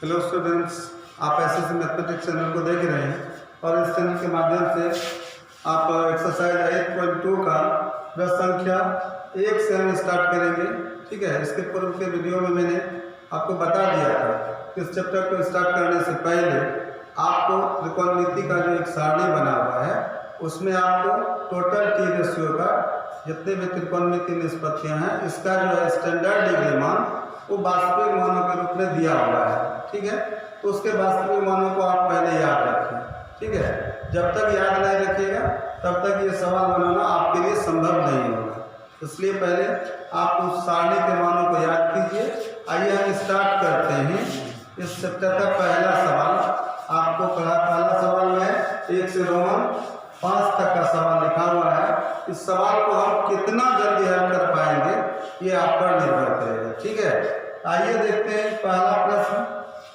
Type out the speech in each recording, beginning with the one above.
Hello students, आप SSC mathematics channel को देख रहे हैं और इस चैनल के माध्यम से आप एक्सरसाइज 8.2 का प्रश्न संख्या 1 से हम स्टार्ट करेंगे। ठीक है, इसके पूर्व के वीडियो में मैंने आपको बता दिया था कि इस चैप्टर को स्टार्ट करने से पहले आपको त्रिकोणमिति का जो एक सारणी बना हुआ है उसमें आपको टोटल टी रेशियो का जितने भी त्रिकोणमिति निष्पत्तियाँ हैं इसका जो है स्टैंडर्ड डिग्री मान वो वास्तविक मानों के रूप में दिया हुआ है। ठीक है, तो उसके वास्तविक मानों को आप पहले याद रखें। ठीक है, जब तक याद नहीं रखिएगा तब तक ये सवाल बनाना आपके लिए संभव नहीं होगा, इसलिए पहले आप उस सारणी के मानों को याद कीजिए। आइए हम स्टार्ट करते हैं। इस चैप्टर का पहला सवाल आपको पहला सवाल में 1 से रोमन 5 तक का सवाल लिखा हुआ है। इस सवाल को हम कितना जल्दी हल कर पाएंगे ये आप पर निर्भर करेगा। ठीक है, आइए देखते हैं पहला प्रश्न।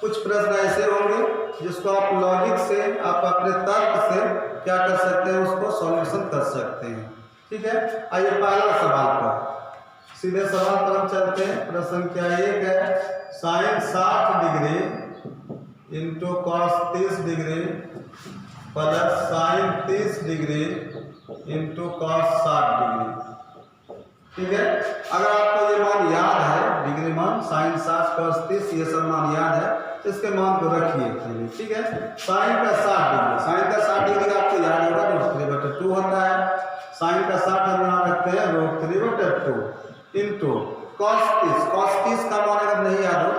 कुछ प्रश्न ऐसे होंगे जिसको आप लॉजिक से, आप अपने तर्क से क्या कर सकते हैं, उसको सॉल्यूशन कर सकते हैं। ठीक है, आइए पहला सवाल पर सीधे सवाल पर हम चलते हैं। प्रश्न संख्या 1 है sine 60 degree into cos 30 degree plus sine 30 degree into cos 60 degree. ठीक है, अगर आपको ये मान याद है, डिग्री मान साइन 60 कॉस 30 ये सब मान याद है, इसके मान को रखिए पहले। ठीक है, साइन का 60 डिग्री आपको याद होगा √3/2 होता है। साइन का 60 हम यहाँ रखते हैं √3/2 इंटू कॉस 30 का मान अगर नहीं याद हो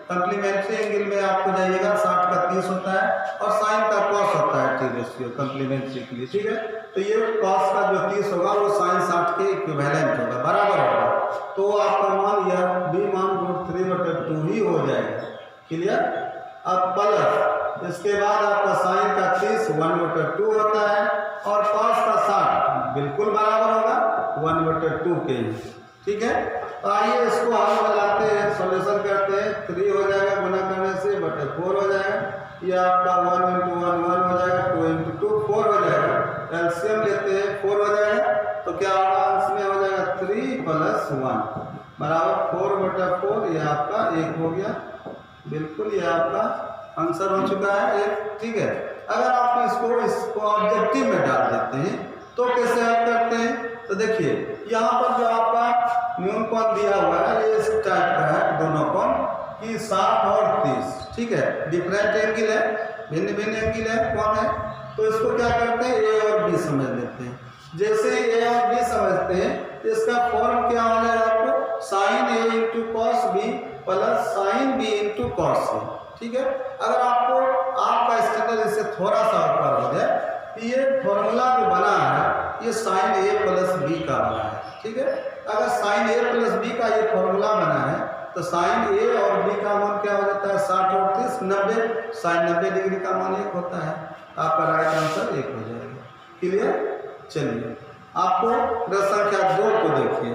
कंप्लीमेंट्री एंगल में आपको जाइएगा 60 का 30 होता है और साइन का कॉस होता है टी रेशियो कंप्लीमेंट्री के लिए। ठीक है, तो ये कॉस का जो 30 होगा वो साइन 60 के इक्विवेलेंट होगा, बराबर होगा, तो आपका मान यह बी मान √3/2 ही हो जाएगा। क्लियर। अब प्लस इसके बाद आपका साइन का 30 1/2 होता है और कॉस का 60 बिल्कुल बराबर होगा 1/2 के ही। ठीक है, तो आइए इसको हम बनाते हैं, सॉल्यूशन करते हैं। 3 हो जाएगा गुना करने से बटे 4 हो जाएगा। ये आपका 1 × 1 1 हो जाएगा, 2 × 2 4 हो जाएगा। एलसीएम लेते हैं 4 हो जाएगा, तो क्या होगा इसमें हो जाएगा 3 + 1 बराबर 4/4। ये आपका 1 हो गया, बिल्कुल ये आपका आंसर हो चुका है 1। ठीक है, अगर आप इसको ऑब्जेक्टिव में डाल देते हैं तो कैसे हल करते हैं, तो देखिए यहाँ पर जो आपका न्यून कोण दिया हुआ है ये इस टाइप का है, दोनों कोण कि 60 और 30। ठीक है, डिफरेंट एंगल है, भिन्न भिन्न एंगल है, कोण है, तो इसको क्या करते हैं ए और बी समझ लेते हैं। जैसे ए और बी समझते हैं इसका फॉर्म क्या हो जाएगा आपको sine A into cos B plus sine B into cos A. ठीक है, अगर आपका स्टैंडर्ड इससे थोड़ा सा ऊपर हो जाए, ये फॉर्मूला जो बना है ये साइन ए प्लस बी का बना है। ठीक है, अगर साइन ए प्लस बी का ये फॉर्मूला बना है तो साइन ए और बी का मान क्या हो जाता है 60 और 30 90, साइन 90 डिग्री का मान 1 होता है। आपका राइट आंसर 1 हो जाएगा। क्लियर। चलिए आपको प्रश्न संख्या 2 को देखिए।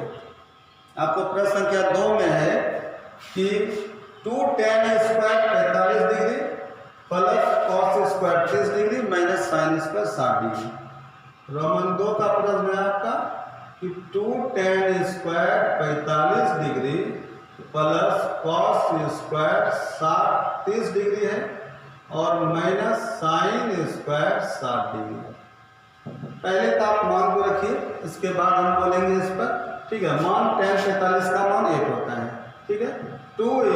आपको प्रश्न संख्या 2 में है कि 2 tan² 45 degree plus cos² 30 degree minus sin² 60 degree. Roman 2 का प्रश्न है आपका कि 2 tan² 45 degree plus cos² 30 degree है और माइनस sin² 60 डिग्री। पहले तो आप मान को रखिए, इसके बाद हम बोलेंगे इस पर। ठीक है, मान tan 45 का मान 1 होता है। ठीक है, 2 ×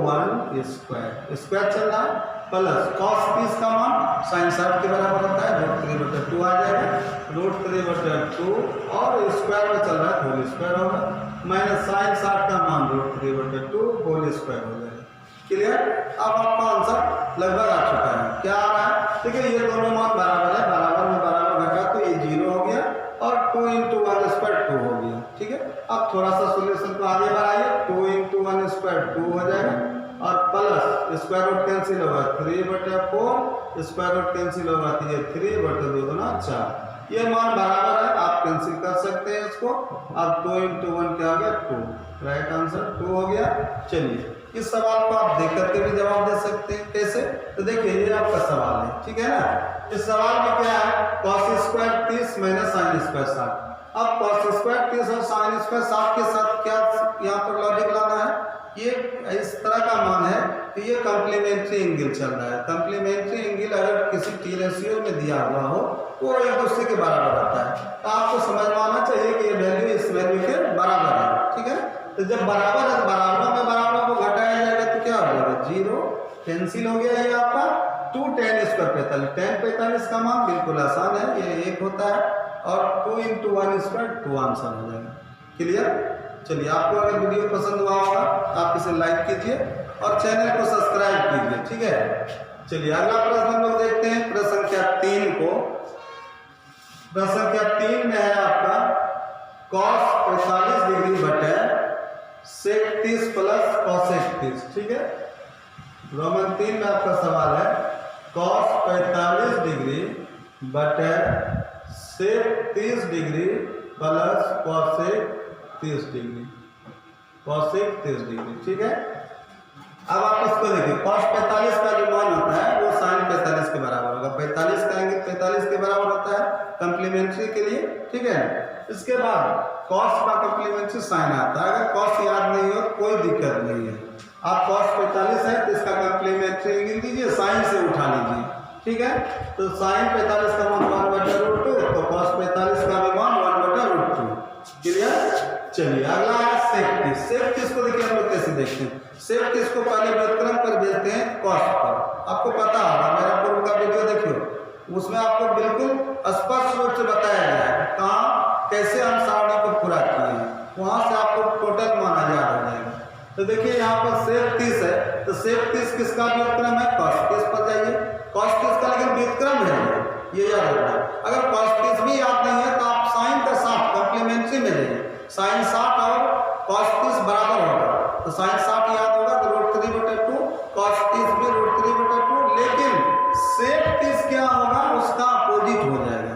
1 स्क्वायर चल रहा है प्लस cos 30 का मान sin 60 के बराबर होता है, √3/2 आ जाएगा, √3/2 और स्क्वायर में चल रहा है होल स्क्वायर होगा, माइनस sin 60 का मान √3/2 होल स्क्वायर हो जाएगा। क्लियर। अब आपका आंसर लगभग आ चुका है। क्या आ रहा है, देखिए ये दोनों मान बराबर है, बराबर में बराबर घटा तो ये 0 हो गया और 2 × 1² 2 हो गया। ठीक है, अब थोड़ा सा सोल्यूशन को आगे बढ़ाइए, 2 × 1² 2 हो जाएगा और प्लस स्क्वायर रूट कैंसिल होगा 3/4, स्क्वायर रूट कैंसिल होगा तो ये 3/2 × 4। ये मान बराबर है, आप कैंसिल कर सकते हैं इसको। अब 2 × 1 क्या हो गया 2, राइट आंसर 2 हो गया। चलिए इस सवाल को आप देख करके भी जवाब दे सकते हैं। कैसे, तो देखिए ये आपका सवाल है। ठीक है ना, इस सवाल में क्या है cos² 30 माइनस sin² 60। अब cos² 30 और sin² 60 के साथ क्या यहाँ पर लॉजिक लाना है, ये इस तरह का मान है कि ये कॉम्प्लीमेंट्री एंगल चल रहा है। कॉम्प्लीमेंट्री एंगल अगर किसी टी रेशियो में दिया हुआ हो वो एक दूसरे के बराबर होता है, तो आपको समझ में आना चाहिए कि ये वैल्यू इस वैल्यू के बराबर है। ठीक है, तो जब बराबर है बराबरों में बराबरों को घटाया जाएगा तो क्या हो जाएगा, 0 कैंसिल हो गया। ये आपका 2 10 स्क्वायर 45, 10 45 का मान बिल्कुल आसान है, ये 1 होता है और 2 × 1 स्क्वायर 2 आंसर हो जाएगा। क्लियर? चलिए, आपको अगर वीडियो पसंद हुआ होगा आप इसे लाइक कीजिए और चैनल को सब्सक्राइब कीजिए। ठीक है, चलिए अगला प्रश्न हम लोग देखते हैं, प्रश्न संख्या 3 को। प्रश्न संख्या 3 में है आपका cos 45 डिग्री बटे sec 30 प्लस cosec 30। ठीक है, रोमन 3 में आपका सवाल है cos 45 डिग्री बटे sec 30 degree plus cosec 30 degree, cosec 30 degree. ठीक है, अब आप इसको देखिए, cos 45 का जो मान होता है वो sin 45 के बराबर होगा। 45 का एंगल 45 के बराबर होता है कॉम्प्लीमेंट्री के लिए। ठीक है, इसके बाद cos का कॉम्प्लीमेंट्री sin आता है। अगर cos याद नहीं हो कोई दिक्कत नहीं है, आप cos 45 है तो इसका कॉम्प्लीमेंट्री एंगल दीजिए, sin से उठा लीजिए। ठीक है, तो sin 45 का मान 1/√2, तो cos 45 का भी मान 1/√2। क्लियर? चलिए अगला है sec 30। sec 30 को देखिए हम लोग कैसे देखते हैं। sec 30 को पहले व्युत्क्रम पर भेजते हैं cos पर। आपको पता होगा, मेरा पूर्व का वीडियो देखियो, उसमें आपको बिल्कुल स्पष्ट रूप से बताया गया है कहाँ कैसे हम सारणी को पूरा किए हैं, वहां से आपको टोटल मान याद हो जाएगा। तो देखिए यहाँ पर sec 30 है, तो sec 30 किसका व्युत्क्रम है, cos 30 पर जाइए। cos 30 का लेकिन व्युत्क्रम है, ये याद रखना। अगर cos 30 भी याद नहीं है तो आप sin का 60 कॉम्प्लीमेंट्री में जाइए, sin 60 और cos 30 बराबर होगा, तो sin 60 याद होगा तो √3/2, cos 30 भी √3/2, लेकिन sec 30 क्या होगा, उसका अपोजिट हो जाएगा।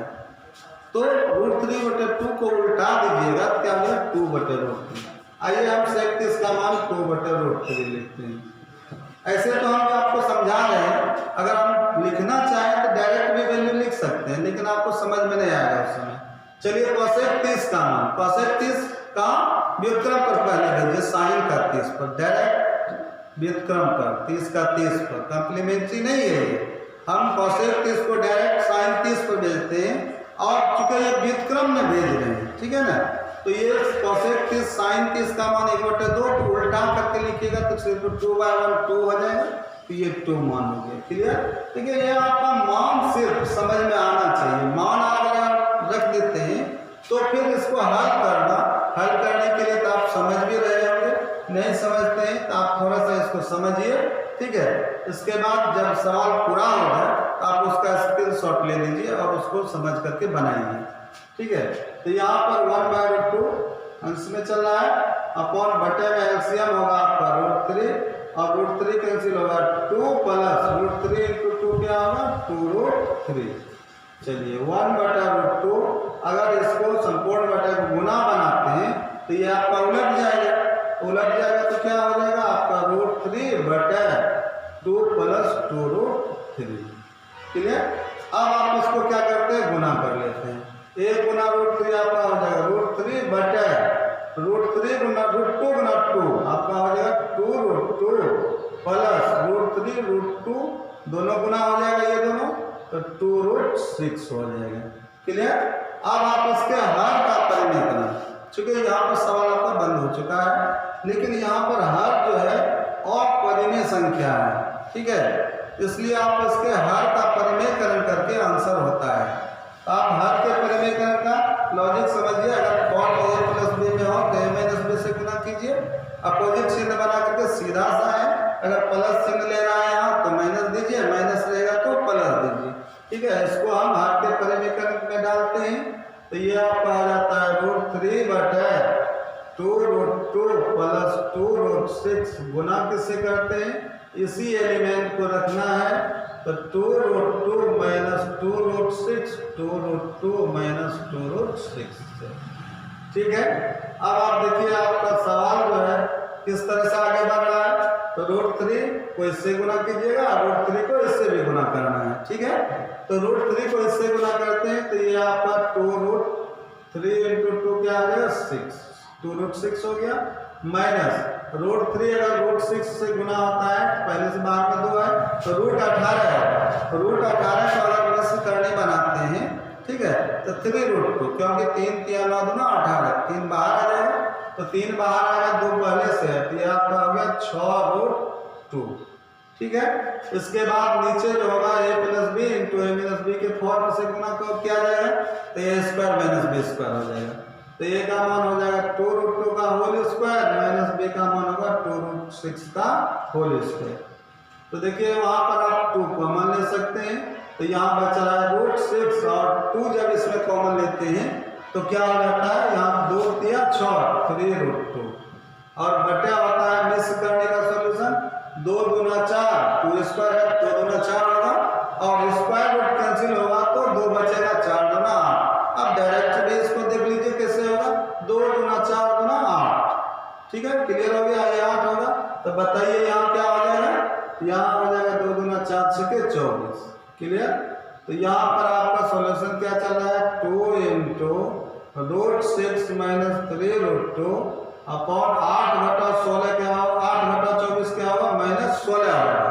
तो √3/2 को उल्टा दीजिएगा तो क्या हो जाएगा, 2/√3। आइए हम sec 30 का मान 2/√3 लिखते हैं। ऐसे तो हम आपको समझा रहे हैं, अगर हम लिखना चाहें तो डायरेक्ट भी वैल्यू लिख सकते हैं, लेकिन आपको समझ में नहीं आएगा उस समय। चलिए cosec 30 का मान, cosec 30 का व्युत्क्रम पर पहले भेजिए, sin का 30 पर, डायरेक्ट व्युत्क्रम पर 30 का 30 पर, कॉम्प्लीमेंट्री नहीं है ये। हम cosec 30 को डायरेक्ट sin 30 पर भेजते हैं और चूंकि ये व्युत्क्रम में भेज रहे हैं, ठीक है ना, तो ये cosec 30 sin 30 का मान 1/2, तो उल्टा करके लिखिएगा तो सिर्फ 2/1 2 हो जाएगा, तो ये 2 मान हो गया। क्लियर? देखिए ये आपका मान सिर्फ समझ में आना चाहिए। मान अगर आप रख देते हैं तो फिर इसको हल करने के लिए तो आप समझ भी रहे होंगे, नहीं समझते हैं तो आप थोड़ा सा इसको समझिए। ठीक है, इसके बाद जब सवाल पूरा हो जाए तो आप उसका स्क्रीनशॉट ले लीजिए और उसको समझ करके बनाइए। ठीक है, तो यहाँ पर 1/√2 अंश में चल रहा है, अपॉन बटे में एलसीएम होगा आपका √3 और √3 कैंसिल होगा, 2 प्लस √3 × 2 क्या होगा, 2√3। चलिए 1/√2, अगर इसको संपूर्ण बटे को गुना बनाते हैं तो ये आपका उलट जाएगा तो क्या हो जाएगा आपका √3/2 प्लस 2√3। क्लियर? अब आप इसको क्या करते हैं, गुना कर लेते हैं। 1 गुना √3 आपका हो जाएगा √3 बटे √3 गुना √2 गुना 2 आपका हो जाएगा 2√2 प्लस √3 √2 दोनों गुना हो जाएगा, ये दोनों तो 2√6 हो जाएगा। क्लियर? अब आप इसके हर का परिमेय करें, चूंकि यहाँ पर सवाल आपका बंद हो चुका है, लेकिन यहाँ पर हर जो है अपरिमेय संख्या है। ठीक है, इसलिए आप इसके हर का परिमेयकरण करके आंसर होता है। आप हर के परिमेयकरण का लॉजिक समझिए। अगर cot a प्लस b में हो तो a माइनस b से गुना कीजिए, अपोजिट चिन्ह बना करके सीधा सा है। अगर प्लस चिन्ह ले रहा है यहाँ तो माइनस दीजिए, माइनस रहेगा तो प्लस दीजिए। ठीक है, इसको हम हर के परिमेयकरण में डालते हैं तो ये आपका आ जाता है √3/2√2 प्लस 2√6 गुना किससे करते हैं, इसी एलिमेंट को रखना है तो 2√2 माइनस 2√6 2√2 माइनस 2√6। ठीक है, अब आप देखिए आपका सवाल जो है किस तरह से आगे बढ़ रहा है, तो √3 को इससे गुना कीजिएगा, √3 को इससे भी गुना करना है। ठीक है, तो √3 को इससे गुना करते हैं तो ये आपका 2√3 × 2 क्या आ गया 6, 2√6 हो गया, माइनस √3 अगर √6 से गुना होता है, पहले से बाहर में 2 है तो √18 है, तो √18 को अगर मिश्र करनी बनाते हैं, ठीक है, तो 3√2, क्योंकि 3 3 9 2 18, 3 बाहर आ जाएगा, तो 3 बाहर आएगा, 2 पहले से है, तो ये आपका हो गया 6√2, ठीक है। इसके बाद नीचे जो होगा a + b × a - b के फॉर्म से गुना कब किया जाएगा, तो a² - b² हो जाएगा, तो a का मान हो जाएगा 2√2 का होल स्क्वायर, - b का मान होगा 2√6 का होल स्क्वायर। तो देखिए वहां पर आप 2 कॉमन ले सकते हैं, तो यहाँ बच रहा है √6 और 2 जब इसमें कॉमन लेते हैं तो क्या हो जाता है, यहाँ 2 दिया 6, 3√2 और बटा होता है मिश्र करने का सॉल्यूशन 2 दूना 4, 2 स्क्वायर है, 2 दूना 4 होगा और स्क्वायर रूट कैंसिल होगा तो 2 बचेगा, 4 दूना 8। अब डायरेक्ट भी इसको देख लीजिए कैसे होगा, 2 दूना 4 दूना 8, ठीक है, क्लियर हो गया, ये 8 होगा। तो बताइए यहाँ क्या हो जाएगा, यहाँ हो जाएगा 2 दूना 4 6 24, क्लियर। तो यहाँ पर आपका सॉल्यूशन क्या चल रहा है, 2 × √6 - 3√2 अपॉन 8/16 क्या होगा, 8/24 क्या होगा, -16 होगा,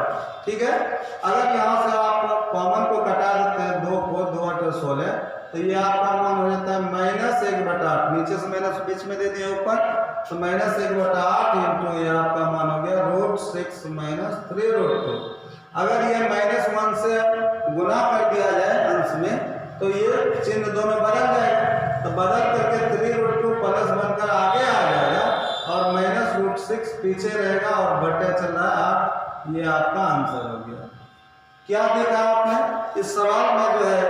ठीक है। अगर यहाँ से आप कॉमन को कटा देते हैं 2 को, 2 × 16, तो ये आपका मान हो जाता है -1/8, नीचे से माइनस बीच में दे दिया ऊपर, तो -1/8 × ये आपका मान हो गया √6 - 3√2। अगर ये -1 से गुना कर दिया जाए अंश में तो ये चिन्ह दोनों बदल जाएगा, तो बदल करके 3√2 प्लस बनकर आगे आ जाएगा और -√6 पीछे रहेगा और बटे चल रहा है 8, ये आपका आंसर हो गया। क्या देखा आपने इस सवाल में जो है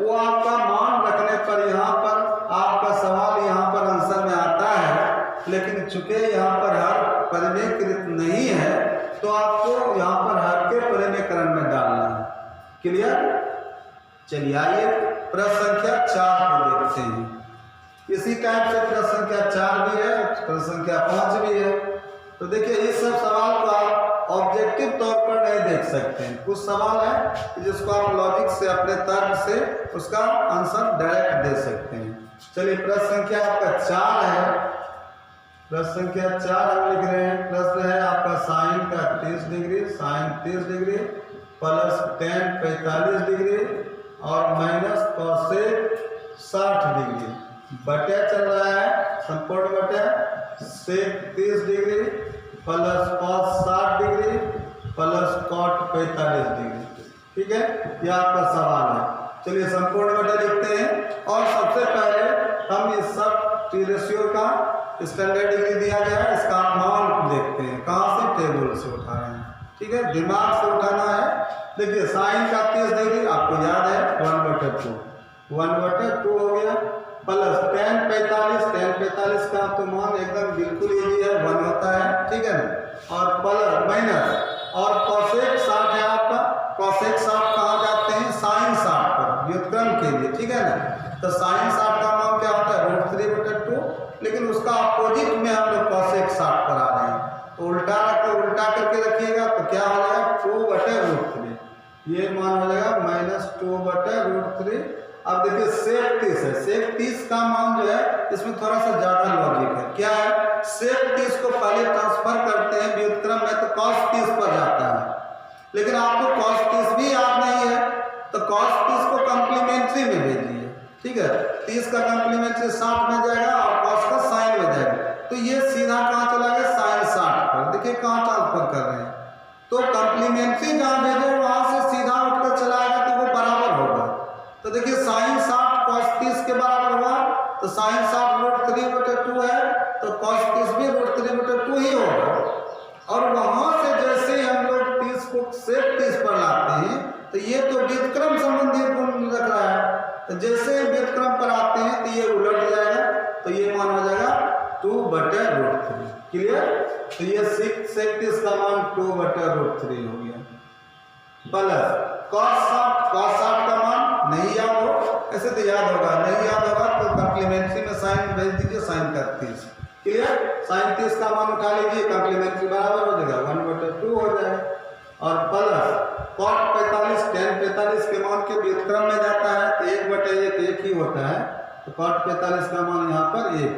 वो आपका मान रखने पर यहाँ पर आपका सवाल यहाँ पर आंसर में आता है, लेकिन चूंकि यहाँ पर हर परिमेयकृत नहीं है तो आपको यहाँ पर हर के परिमेयकरण में डालना है, क्लियर। चलिए आइए प्रश्न संख्या 4 को देखते हैं। इसी टाइप से प्रश्न संख्या 4 भी है, प्रश्न संख्या 5 भी है। तो देखिए इस सब सवाल को आप ऑब्जेक्टिव तौर पर नहीं देख सकते हैं, कुछ सवाल है जिसको आप लॉजिक से अपने तर्क से उसका आंसर डायरेक्ट दे सकते हैं। चलिए प्रश्न संख्या आपका 4 है, प्रश्न संख्या 4 हम लिख रहे हैं। प्रश्न है आपका साइन का 30 degree, sine 30 degree plus tan 45 degree और माइनस कॉसेक 60 डिग्री बटे चल रहा है, संपूर्ण बटे sec 30 degree plus cos 60 degree plus cot 45 degree, ठीक है, यह आपका सवाल है। चलिए संपूर्ण बटे लिखते हैं और सबसे पहले हम इस सब रेशियो का स्टैंडर्ड डिग्री दिया गया है, इसका मान देखते हैं, कहाँ से, टेबल से उठा रहे हैं, ठीक है, दिमाग से उठाना है। देखिए साइन का 30 डिग्री आपको याद है 1/2, 1/2 हो गया प्लस tan 45 का तो मान एकदम बिल्कुल इजी है, 1 होता है, ठीक है ना, और प्लस माइनस और कॉसेक 60 है आपका, कॉसेक 60 कहाँ जाते हैं, साइन 60 पर व्युत्क्रम के लिए, ठीक है ना। तो साइन 60 का मान क्या होता है √3/2, लेकिन उसका अपोजिट में हम लोग कॉसेक 60 पर आ रहे हैं, तो उल्टा करके रखिएगा तो क्या हो जाएगा 2/√3, ये मान हो जाएगा -2/√3। अब देखिए सेक 30 है, सेक 30 का मान जो है इसमें थोड़ा सा ज्यादा लॉजिक है, क्या है, सेक 30 को पहले ट्रांसफर करते हैं व्युत्क्रम में तो cos 30 पर जाता है, लेकिन आपको cos 30 भी याद नहीं है तो cos 30 को कॉम्प्लीमेंट्री में भेजिए, ठीक है, 30 का कॉम्प्लीमेंट्री 60 में जाएगा और cos का साइन में जाएगा, तो ये सीधा कहाँ चला गया, साइन 60 पर। देखिए कहाँ ट्रांसफर कर रहे हैं, तो कॉम्प्लीमेंट्री जहाँ भेजे वहां से सीधा उठकर चला आएगा तो वो बराबर होगा। तो देखिए साइन 60 cos 30 के बराबर हुआ, तो साइन 60 √3/2 है तो cos 30 भी √3/2 ही होगा। और वहां से जैसे हम लोग 30 को सेक 30 पर लाते हैं तो ये तो व्युत्क्रम संबंधी गुण रख रहा है, तो जैसे व्युत्क्रम पर आते हैं तो ये उलट जाएगा, तो ये मान हो जाएगा 2/√3, क्लियर। तो ये सेक 30 का मान 2/√3 हो गया प्लस cos 60 का मान नहीं याद हो, ऐसे तो याद होगा, नहीं याद होगा तो कॉम्प्लीमेंट्री में साइन भेज दीजिए, साइन का 30, क्लियर। साइन 30 का मान उठा लीजिए, कॉम्प्लीमेंट्री बराबर हो जाएगा 1/2 हो जाएगा और प्लस cot 45 tan 45 के मान के व्युत्क्रम में जाता है तो 1/1 1 ही होता है, तो cot 45 का मान यहाँ पर 1,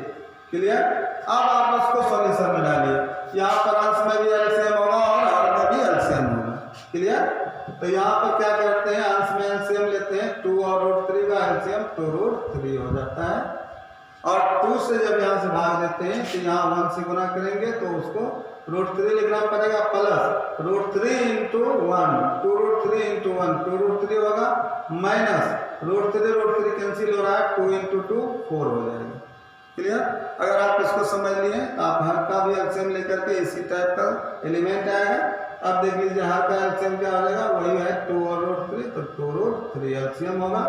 क्लियर। अब आप उसको सॉल्यूशन में डालिए, यहाँ पर अंश में भी एलसीएम होगा और हर में भी एलसीएम होगा। क्लियर? तो यहाँ पर क्या करते हैं, अंश में एलसीएम लेते हैं, 2 और √3 का एलसीएम 2√3 हो जाता है। और 2 से जब यहाँ से भाग देते हैं तो यहाँ 1 से गुना करेंगे तो उसको √3 लिखना पड़ेगा, प्लस √3 × 1, 2√3 × 1 2√3 होगा, माइनस √3 कैंसिल हो रहा है, 2 × 2 4 हो जाएगा। क्लियर? अगर आप इसको समझ लिए तो आप हर का भी एलसीएम लेकर के इसी टाइप का एलिमेंट आएगा। अब देख लीजिए हर का एलसीएम क्या हो जाएगा, वही है 2 और √3 तो 2√3 एलसीएम होगा।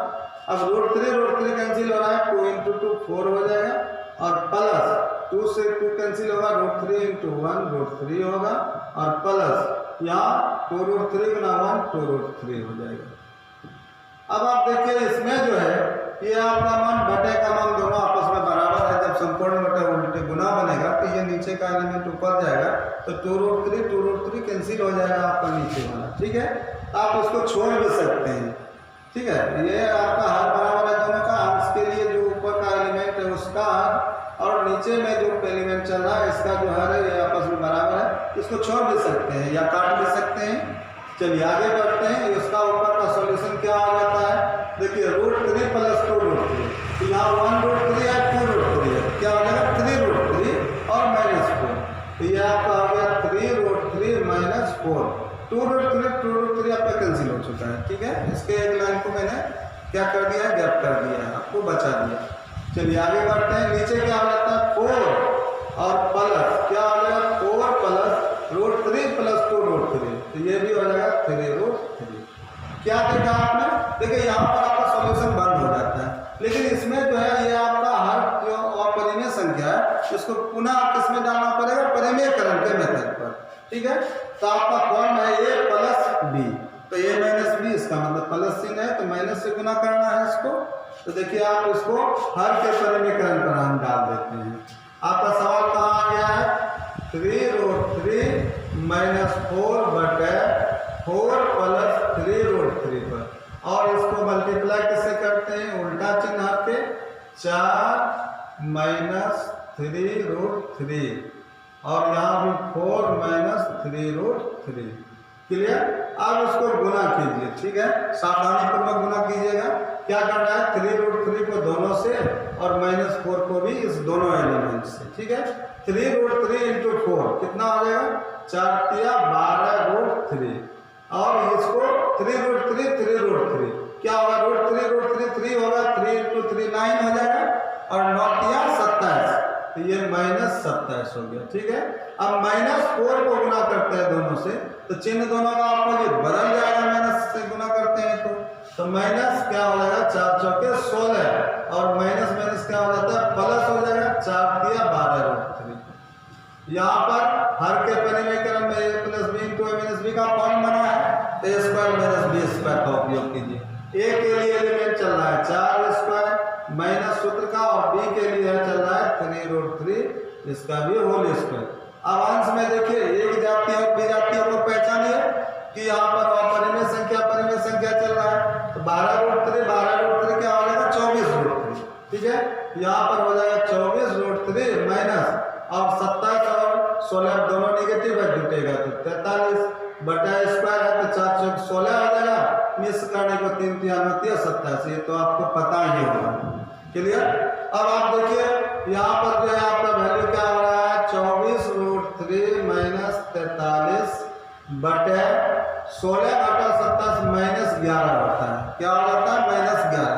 अब √3 कैंसिल हो रहा है, 2 × 2 4 हो जाएगा, और प्लस 2 से 2 कैंसिल होगा, √3 × 1 √3 होगा, और प्लस यहाँ 2√3 × 1 2√3 हो जाएगा। अब आप देखिए इसमें जो है ये आपका मान बटे का मान दोनों आपस में बराबर है। जब संपूर्ण बटे उल्टे गुना बनेगा तो ये नीचे का एलिमेंट ऊपर जाएगा तो 2√3 कैंसिल हो जाएगा आपका नीचे वाला। ठीक है, आप उसको छोड़ भी सकते हैं। ठीक है, ये आपका हर बराबर है दोनों का, अंश के लिए जो ऊपर का एलिमेंट है उसका और नीचे में जो एलिमेंट चल रहा है इसका जो हर है ये आपस में बराबर है। इसको छोड़ भी सकते हैं या काट भी सकते हैं। चलिए आगे बढ़ते हैं। इसका ऊपर का सॉल्यूशन क्या आ जाता है, देखिए √3 + 2√3 तो यहाँ 1√3 है, 2√3 है, क्या हो जाएगा 3√3 और -4 तो ये आपका आ गया 3√3 - 4 2√3 आपका कैंसिल हो चुका है। ठीक है, इसके एक लाइन को मैंने क्या कर दिया है, गैप कर दिया है, आपको बचा दिया। चलिए आगे बढ़ते हैं। नीचे क्या हो जाता है 4 और प्लस क्या हो जाएगा 4 + √3 + 2√3 तो ये भी हो जाएगा 3√3। क्या देखा आपने, देखिए यहाँ पर आपका सॉल्यूशन बंद हो जाता है, लेकिन इसमें जो है ये आपका हर जो अपरिमेय संख्या है इसको पुनः किस में डालना पड़ेगा, परिमेयकरण के मेथड पर। ठीक है, तो आपका फॉर्म है a + b तो a - b इसका मतलब प्लस चिन्ह है तो माइनस से गुना करना है इसको। तो देखिए आप इसको हर के परिमेयकरण पर हम डाल देते हैं। आपका सवाल कहाँ आ गया है, 3√3 - 4 बटे 4 + 3√3 पर, और इसको मल्टीप्लाई किससे करते हैं, उल्टा चिन्ह के 4 - 3√3 और यहाँ भी 4 - 3√3। क्लियर? अब इसको गुना कीजिए। ठीक है, सावधानी पूर्वक गुना कीजिएगा। क्या करना है, 3√3 को दोनों से और -4 को भी इस दोनों एलिमेंट से। ठीक है, 3√3 × 4 कितना हो जाएगा, 4 × 12√3 और इसको 3√3 क्या होगा, √3 होगा, 3 × 3 9 हो जाएगा और 9 × 27 तो ये -27 हो गया। ठीक है, अब -4 को गुना करते हैं दोनों से तो चिन्ह दोनों का अपोजिट बदल जाएगा, माइनस से गुना करते हैं तो माइनस क्या हो जाएगा, 4 × 4 = 16 और माइनस क्या हो जाता है, प्लस हो जाएगा, 4 × 12√3। यहाँ पर हर के परिमेयकरण में a + b × a - b का फॉर्म बना है तो a² - b² का उपयोग कीजिए। a के लिए एलिमेंट चल रहा है 4² माइनस सूत्र का और b के लिए चल रहा है 3√3 इसका भी होल स्क्वायर। अब अंश में देखिए एक जाति और बी जातियों को पहचानिए कि यहाँ पर अपरिमेय संख्या चल रहा है तो 12√3 क्या हो जाएगा, 24√3। ठीक है, यहाँ पर हो जाएगा 24√3 माइनस और 27 और 16 दोनों नेगेटिव है, जुटेगा तो 43 बटा स्क्वायर है तो 4 × 16 हो जाएगा, मिस करने को 3 × 3 = 27, ये तो आपको पता ही होगा। क्लियर? अब आप देखिए यहाँ पर जो है आपका वैल्यू क्या हो रहा है, 24√3 - 43 बटे 16 घटा 27 -11 होता है। क्या हो जाता है, -11।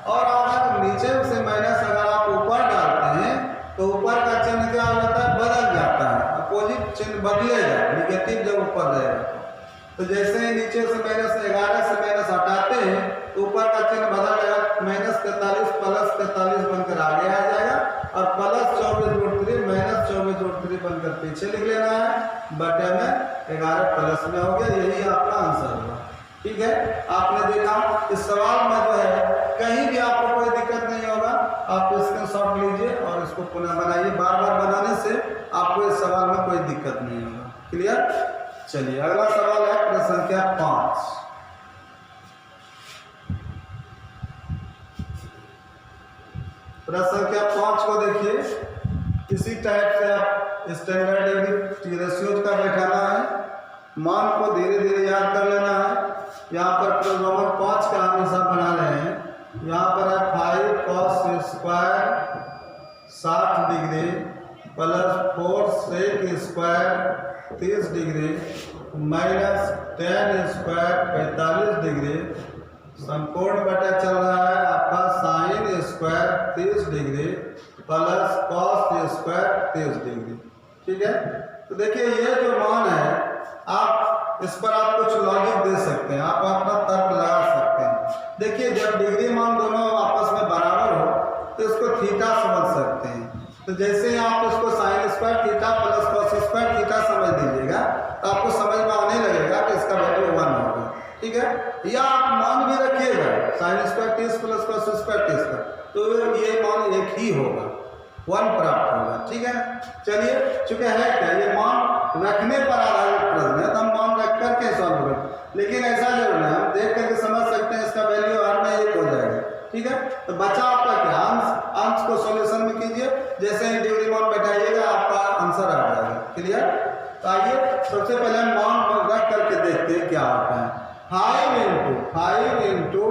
और अगर नीचे से माइनस अगर आप ऊपर डालते हैं तो ऊपर का चिन्ह क्या हो जाता है, बदल जाता है, अपोजिट चिन्ह बदलेगा, निगेटिव जब ऊपर रहेगा तो जैसे ही नीचे से -11 से माइनस हटाते हैं तो ऊपर का चिन्ह बदल जाएगा, -43 + 43 बनकर आगे आ जाएगा और प्लस 24√3 - 24√3 बनकर पीछे लिख लेना है, बटे में 11 प्लस में हो गया। यही आपका आंसर होगा। ठीक है, आपने देखा इस सवाल में जो है कहीं भी आपको कोई दिक्कत नहीं होगा, आप स्क्रीनशॉट लीजिए और इसको पुनः बनाइए। बार बार बनाने से आपको इस सवाल में कोई दिक्कत नहीं होगा। क्लियर? चलिए अगला सवाल है प्रश्न संख्या 5। प्रश्न संख्या 5 को देखिए, इसी टाइप से आप स्टैंडर्ड डिग्री रेशियोज का बैठाना है, मान को धीरे धीरे याद कर लेना है। यहाँ पर प्रोग्रामर 5 का हमेशा बना रहे हैं। यहाँ पर है 5 cos square 60 degree plus 4 sec square 30 degree minus 10 square 45 degree संपूर्ण बटा चल रहा है आपका sine square 30 degree plus cos square 30 degree. ठीक है, तो देखिए ये जो मान है आप इस पर आप कुछ लॉजिक दे सकते हैं, आप अपना तर्क लगा सकते हैं। देखिए जब डिग्री मान दोनों आपस में बराबर हो तो इसको थीटा समझ सकते हैं। तो जैसे आप इसको sine square theta plus cos square theta समझ दीजिएगा तो आपको समझ में आने लगेगा कि इसका वैल्यू 1 होगा। ठीक है, या आप मान भी रखिएगा sine square 30 plus cos square 30 का, तो ये मान एक ही होगा, 1 प्राप्त होगा। ठीक है, चलिए चूंकि है क्या ये मान रखने पर आधारित प्रश्न है तो हम मान रख करके सॉल्व करें, लेकिन ऐसा जरूर है हम देख करके समझ सकते हैं इसका वैल्यू हर में 1 हो जाएगा। ठीक है, तो बचा आपका क्या अंश को सॉल्यूशन में कीजिए, जैसे ही डिग्री मान बैठाइएगा आपका आंसर आ जाएगा। क्लियर, तो आइए सबसे पहले हम मान रख करके देखते हैं क्या होता है। 5 into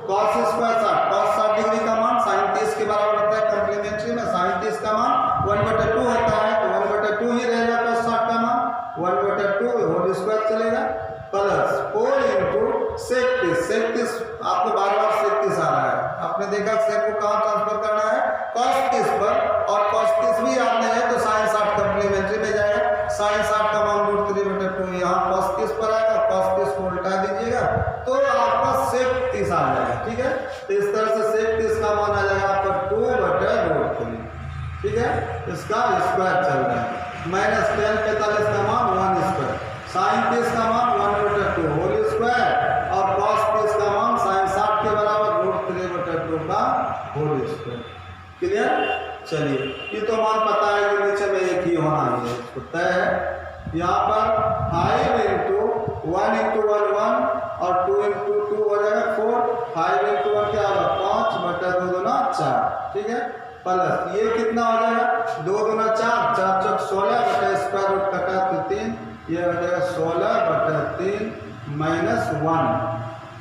cos square 60, cos 60 degree का मान साइन 30 के बराबर होता है। कॉम्प्लीमेंट्री में साइन 30 का मान 1/2 होता है, तो 1/2 ही रहेगा कॉस 60 का मान, 1/2 होल स्क्वायर चलेगा प्लस 4 इंटू सेक 30 आपको बार बार सेक 30 आ रहा है, आपने देखा सेक को कहाँ ट्रांसफर करना है कॉस 30 पर, और कॉस 30 भी आपने है तो साइन 60 कॉम्प्लीमेंट्री में जाएगा। साइन 60 का मान √3/2 यहाँ कॉस 30 पर आएगा, कॉस 30 को उल्टा दीजिएगा तो आपका सेक 30 आ जाएगा। ठीक है, तो इस तरह से सेक 30 का मान आ जाएगा आपका 2/√3। ठीक है, इसका स्क्वायर चल रहा है माइनस 10 45 का मान 1 स्क्वायर, साइन 30 का मान 1/2 होल स्क्वायर और कॉस 30 का मान साइन 60 के बराबर √3/2 का होल स्क्वायर। क्लियर, चलिए ये तो मान पता है कि नीचे में एक ही होना है, इसको तय है। यहाँ पर 5 इंटू 1 इंटू 1 1 और 2 इंटू 2 हो जाएगा 4, 5 इंटू 1 क्या होगा 5/2 दूना 4। ठीक है, प्लस ये कितना हो जाएगा 2 दूना 4, 4 चौक 16 बटा स्क्वायर रूट कटा तो 3, ये हो जाएगा 16/3 माइनस 1।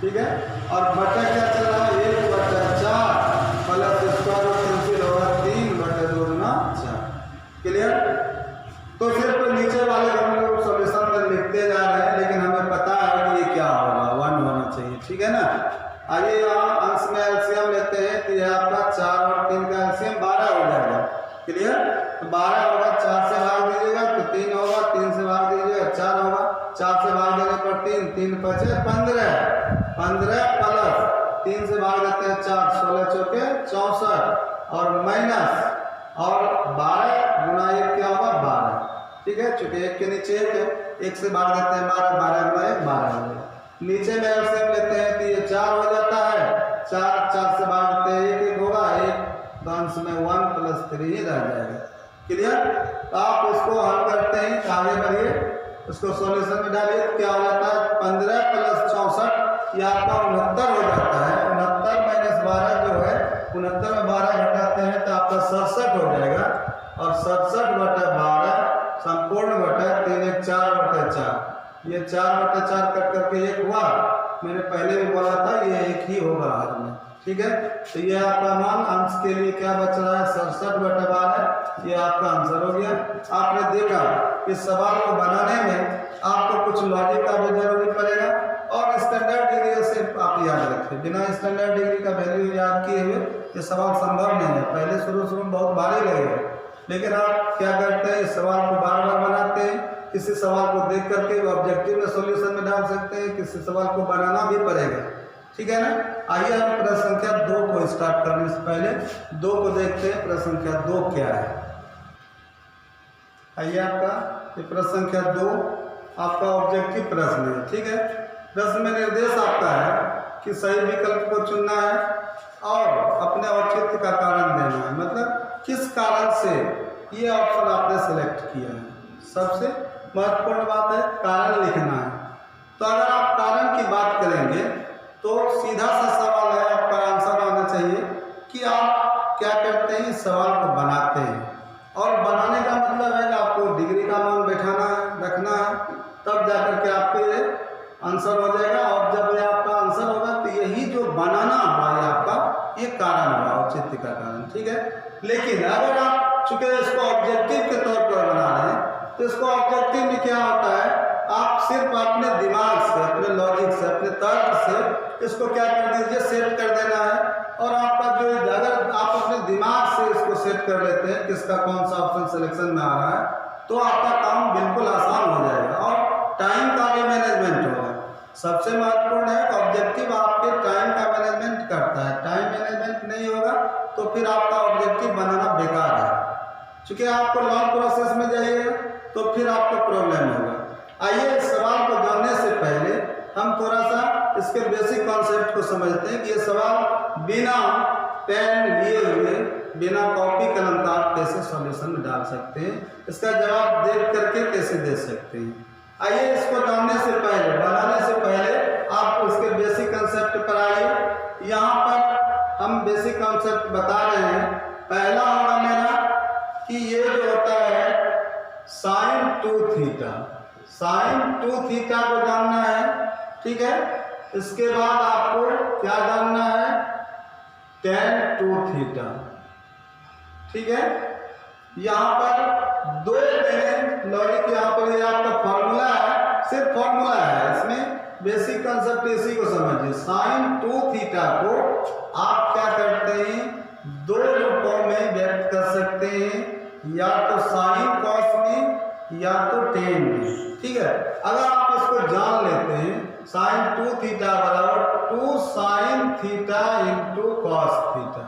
ठीक है, और बटा क्या चल रहा है 1/4 प्लस स्क्वायर रूट कैंसिल होगा 3/2 दूना 4। क्लियर, तो सिर्फ नीचे वाले हम लोग सॉल्यूशन में लिखते जा रहे हैं, लेकिन हमें पता है कि ये क्या होगा 1 होना चाहिए। ठीक है ना, आइए यहाँ अंश में एलसीएम लेते हैं, तो ये आपका 4 और 3 का एलसीएम 12 हो जाएगा। क्लियर, तो 12 होगा 4 से भाग दीजिएगा तो 3 होगा, 3 से भाग दीजिएगा 4 होगा, 4 से भाग देने पर 3, 3 बचे 15 प्लस 3 से भाग देते हैं 4, 16 चौके 64 और माइनस और 12 गुना 1 क्या होगा 12। ठीक है, चूंकि 1 के नीचे 1 है, 1 से भाग देते हैं 12, 12 गुना 1 12 हो जाएगा। नीचे में एलसीएम लेते हैं तो ये 4 हो जाता है, 4 से भाग देते हैं 1 होगा 1, तो अंश में 1 + 3 ही रह जाएगा। क्लियर, तो आप इसको हल करते हैं, आगे बढ़िए उसको सॉल्यूशन में डालिए, क्या हो जाता है 15 + 64 ये आपका 69 हो जाता है। 69 माइनस 12 जो है 69 में 12 घटाते हैं तो आपका 67 हो जाएगा, और 67/12 संपूर्ण बटा 3 1 4/4, ये 4/4 कट करके 1 हुआ, मैंने पहले भी बोला था ये 1 ही होगा हर में। ठीक है, तो ये आपका मान अंश के लिए क्या बच रहा है 67/12, ये आपका आंसर हो गया। आपने देखा इस सवाल को बनाने में आपको कुछ लॉजिक का भी जरूरी पड़ेगा, और स्टैंडर्ड डिग्री से आप याद रखें, बिना स्टैंडर्ड डिग्री का वैल्यू याद किए हुए ये सवाल संभव नहीं है। पहले शुरू में बहुत भारी लगेगा, लेकिन आप क्या करते हैं इस सवाल को बार बार बनाते हैं, किसी सवाल को देख करके ऑब्जेक्टिव में सॉल्यूशन में डाल सकते हैं, किसी सवाल को बनाना भी पड़ेगा। ठीक है ना, आइए हम प्रश्न संख्या 2 को स्टार्ट करने से पहले 2 को देखते हैं, प्रश्न संख्या 2 क्या है। आइए आपका ये प्रश्न संख्या 2 आपका ऑब्जेक्टिव प्रश्न है। ठीक है, प्रश्न में निर्देश आपका है कि सही विकल्प को चुनना है और अपने औचित्य का कारण देना है, मतलब किस कारण से ये ऑप्शन आपने सेलेक्ट किया है। सबसे महत्वपूर्ण बात है कारण लिखना है। तो अगर आप कारण की बात करेंगे तो सीधा सा सवाल है, आपका आंसर आना चाहिए कि आप क्या करते हैं, इस सवाल को बनाते हैं, और बनाने का मतलब है कि आपको ये कारण हुआ औचित्य का कारण, ठीक है। लेकिन अगर आप चूंकि इसको ऑब्जेक्टिव के तौर पर बना रहे हैं तो इसको ऑब्जेक्टिव में क्या होता है, आप सिर्फ अपने दिमाग से, अपने लॉजिक से, अपने तर्क से इसको क्या कर दीजिए, सेट कर देना है। और आपका जो अगर आप अपने दिमाग से इसको सेट कर लेते हैं किसका कौन सा ऑप्शन सिलेक्शन में आ रहा है, तो आपका काम बिल्कुल आसान हो जाएगा और टाइम का भी मैनेजमेंट होगा। सबसे महत्वपूर्ण है ऑब्जेक्टिव आपके टाइम का मैनेजमेंट करता है। टाइम मैनेजमेंट नहीं होगा तो फिर आपका ऑब्जेक्टिव बनाना बेकार है। चूंकि आपको लॉन्ग प्रोसेस में जाइएगा तो फिर आपको प्रॉब्लम होगा। आइए इस सवाल को जानने से पहले हम थोड़ा सा इसके बेसिक कॉन्सेप्ट को समझते हैं कि ये सवाल बिना पेन लिए हुए, बिना कॉपी कलम का आप कैसे सॉल्यूशन में डाल सकते हैं, इसका जवाब देख करके कैसे दे सकते हैं। आइए इसको जानने से पहले, बनाने से पहले आप उसके बेसिक कंसेप्ट पर आइए। यहाँ पर हम बेसिक कंसेप्ट बता रहे हैं। पहला होगा मेरा कि ये जो होता है साइन 2 थीटा, साइन 2 थीटा को जानना है, ठीक है। इसके बाद आपको क्या जानना है, tan 2 थीटा, ठीक है। यहाँ पर दो मैंने लॉजिक, यहाँ पर ये आपका फॉर्मूला है, सिर्फ फॉर्मूला है, इसमें बेसिक कंसेप्ट इसी को समझिए। साइन 2 थीटा को आप क्या करते हैं, दो रूपों में व्यक्त कर सकते हैं, या तो साइन कॉस में या तो टेन में, ठीक है। अगर आप इसको जान लेते हैं साइन 2 थीटा बराबर 2 sine theta into cos theta,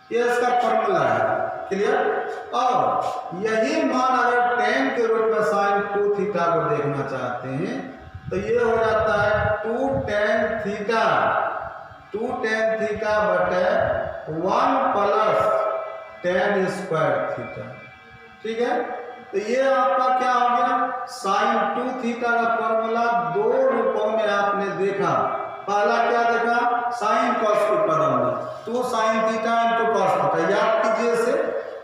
ये इसका फॉर्मूला है, क्लियर। और यही मान अगर टेन के रूप में साइन 2 थीटा को देखना चाहते हैं तो ये हो जाता है 2 tan थीटा, 2 tan थीटा बटे 1 प्लस tan स्क्वायर थीटा, ठीक है। तो ये आपका क्या हो गया, साइन 2 थीटा का फॉर्मूला दो रूपों में आपने देखा। पहला क्या देखा, साइन कॉस के पदों में 2 sine theta into cos theta, याद कीजिए इसे।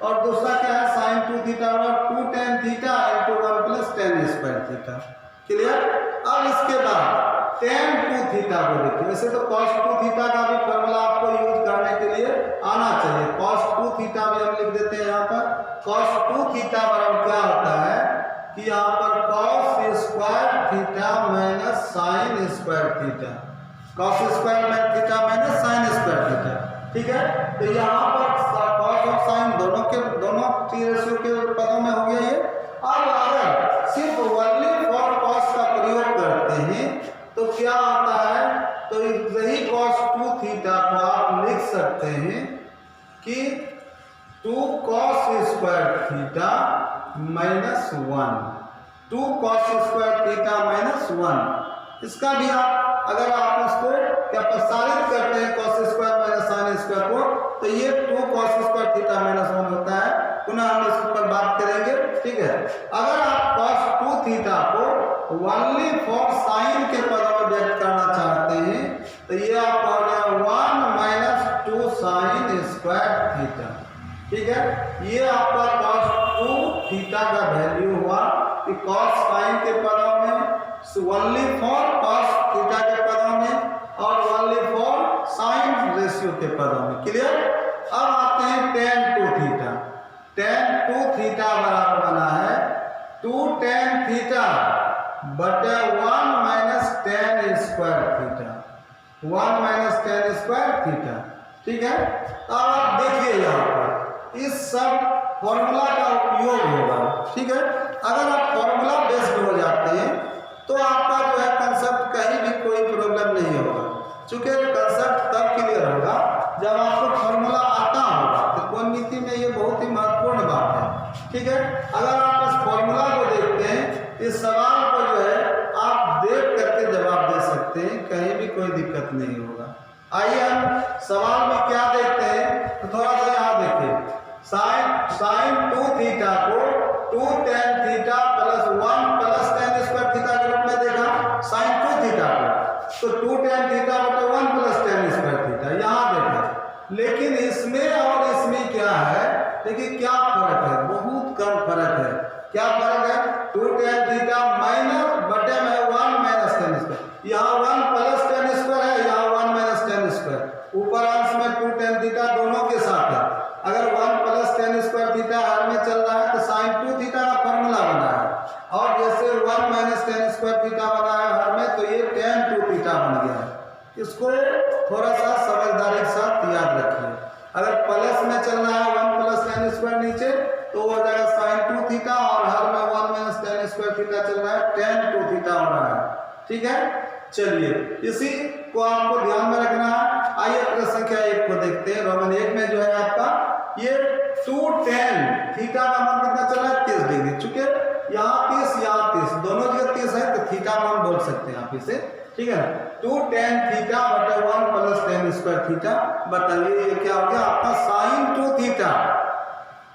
और दूसरा क्या है, साइन 2 थीटा और 2 tan theta into 1 plus tan square theta, clear. अब इसके बाद tan 2 थीटा को देखिए। वैसे तो cos 2 थीटा का भी फॉर्मूला आपको यूज करने के लिए आना चाहिए। cos 2 थीटा भी हम लिख देते हैं यहाँ पर। cos 2 थीटा बराबर क्या होता है कि यहाँ पर cos square theta minus sine square theta, cos square minus theta minus sine square theta, ठीक है। तो यहाँ पर cos और साइन दोनों टी रेशियो के पदों में हो गया ये। अब अगर सिर्फ ओनली फॉर cos का प्रयोग करते हैं तो क्या आता है, तो यही cos 2 थीटा को आप लिख सकते हैं कि 2 cos square theta minus 1, 2 cos square theta minus 1। इसका भी आप अगर आप इसको क्या प्रसारित करते हैं cos square minus sine square को, तो ये 2 cos स्क्वायर थीटा माइनस 1 होता है। पुनः हम इस पर बात करेंगे, ठीक है। अगर आप cos 2 थीटा को ओनली फॉर साइन के पदों में व्यक्त करना चाहते हैं तो ये आपका हो गया 1 माइनस 2 साइन स्क्वायर थीटा, ठीक है। ये आपका cos 2 थीटा का वैल्यू हुआ कि cos साइन के पदों में, ओनली फॉर cos थीटा के पदों में और ओनली फॉर साइन रेशियो के पदों में, क्लियर। अब आते हैं tan 2 थीटा। tan 2 थीटा बराबर बना है 2 tan थीटा बटे 1 minus tan square theta, 1 minus tan square theta, ठीक है। अब आप देखिए यहाँ पर इस सब फॉर्मूला का उपयोग होगा, ठीक है। अगर आप फॉर्मूला बेस्ड हो जाते हैं तो आपका जो है कंसेप्ट कहीं भी कोई प्रॉब्लम नहीं होगा। चूंकि कंसेप्ट तब क्लियर होगा जब आपको फॉर्मूला आता होगा। त्रिकोणमिति में ये बहुत ही महत्वपूर्ण बात है, ठीक है। अगर आप इस फॉर्मूला को देखते हैं, इस सवाल को जो है आप देख करके जवाब दे सकते हैं, कहीं भी कोई दिक्कत नहीं होगा। आइए हम सवाल में क्या देखते हैं, तो थोड़ा सा यहाँ देखिए। साइन 2 थीटा को 2 tan theta plus 1 plus tan square theta के रूप में देखा साइन 2 थीटा को, तो 2 tan थीटा बटे 1 प्लस tan स्क्वायर थीटा यहाँ देखा। लेकिन इसमें और इसमें क्या है, देखिए क्या फर्क है, बहुत कम फर्क है। क्या फर्क है, 2 tan थीटा माइनस बटे में 1 माइनस tan स्क्वायर, यहाँ 1 प्लस tan स्क्वायर है, यहाँ 1 माइनस tan स्क्वायर। ऊपर अंश में 2 tan थीटा दोनों के साथ है। अगर 1 प्लस tan स्क्वायर थीटा हर में चल रहा है तो sin 2 थीटा का फॉर्मूला बना है, और जैसे 1 माइनस tan स्क्वायर थीटा बना है हर में, तो ये tan 2 थीटा बन गया है। इसको थोड़ा सा समझदारी के साथ याद रखिए। अगर प्लस में चल रहा है 1 प्लस tan स्क्वायर नीचे, तो हो जाएगा sin 2 थीटा, और हर में 1 माइनस tan स्क्वायर थीटा चल रहा है, tan 2 थीटा हो रहा है। ठीक है, चलिए इसी को आपको ध्यान में रखना है। आइए प्रश्न संख्या 1 को देखते हैं। रोमन 1 में जो है आपका ये 2 tan थीटा का मान कितना चल रहा है, 30 डिग्री। चूंकि यहाँ 30 यहाँ 30 दोनों जगह 30 है, तो थीटा मान बोल सकते हैं आप इसे। ठीक है, 2 tan थीटा बटा 1 प्लस tan स्क्वायर थीटा। बताइए ये क्या हो गया आपका sin 2 थीटा।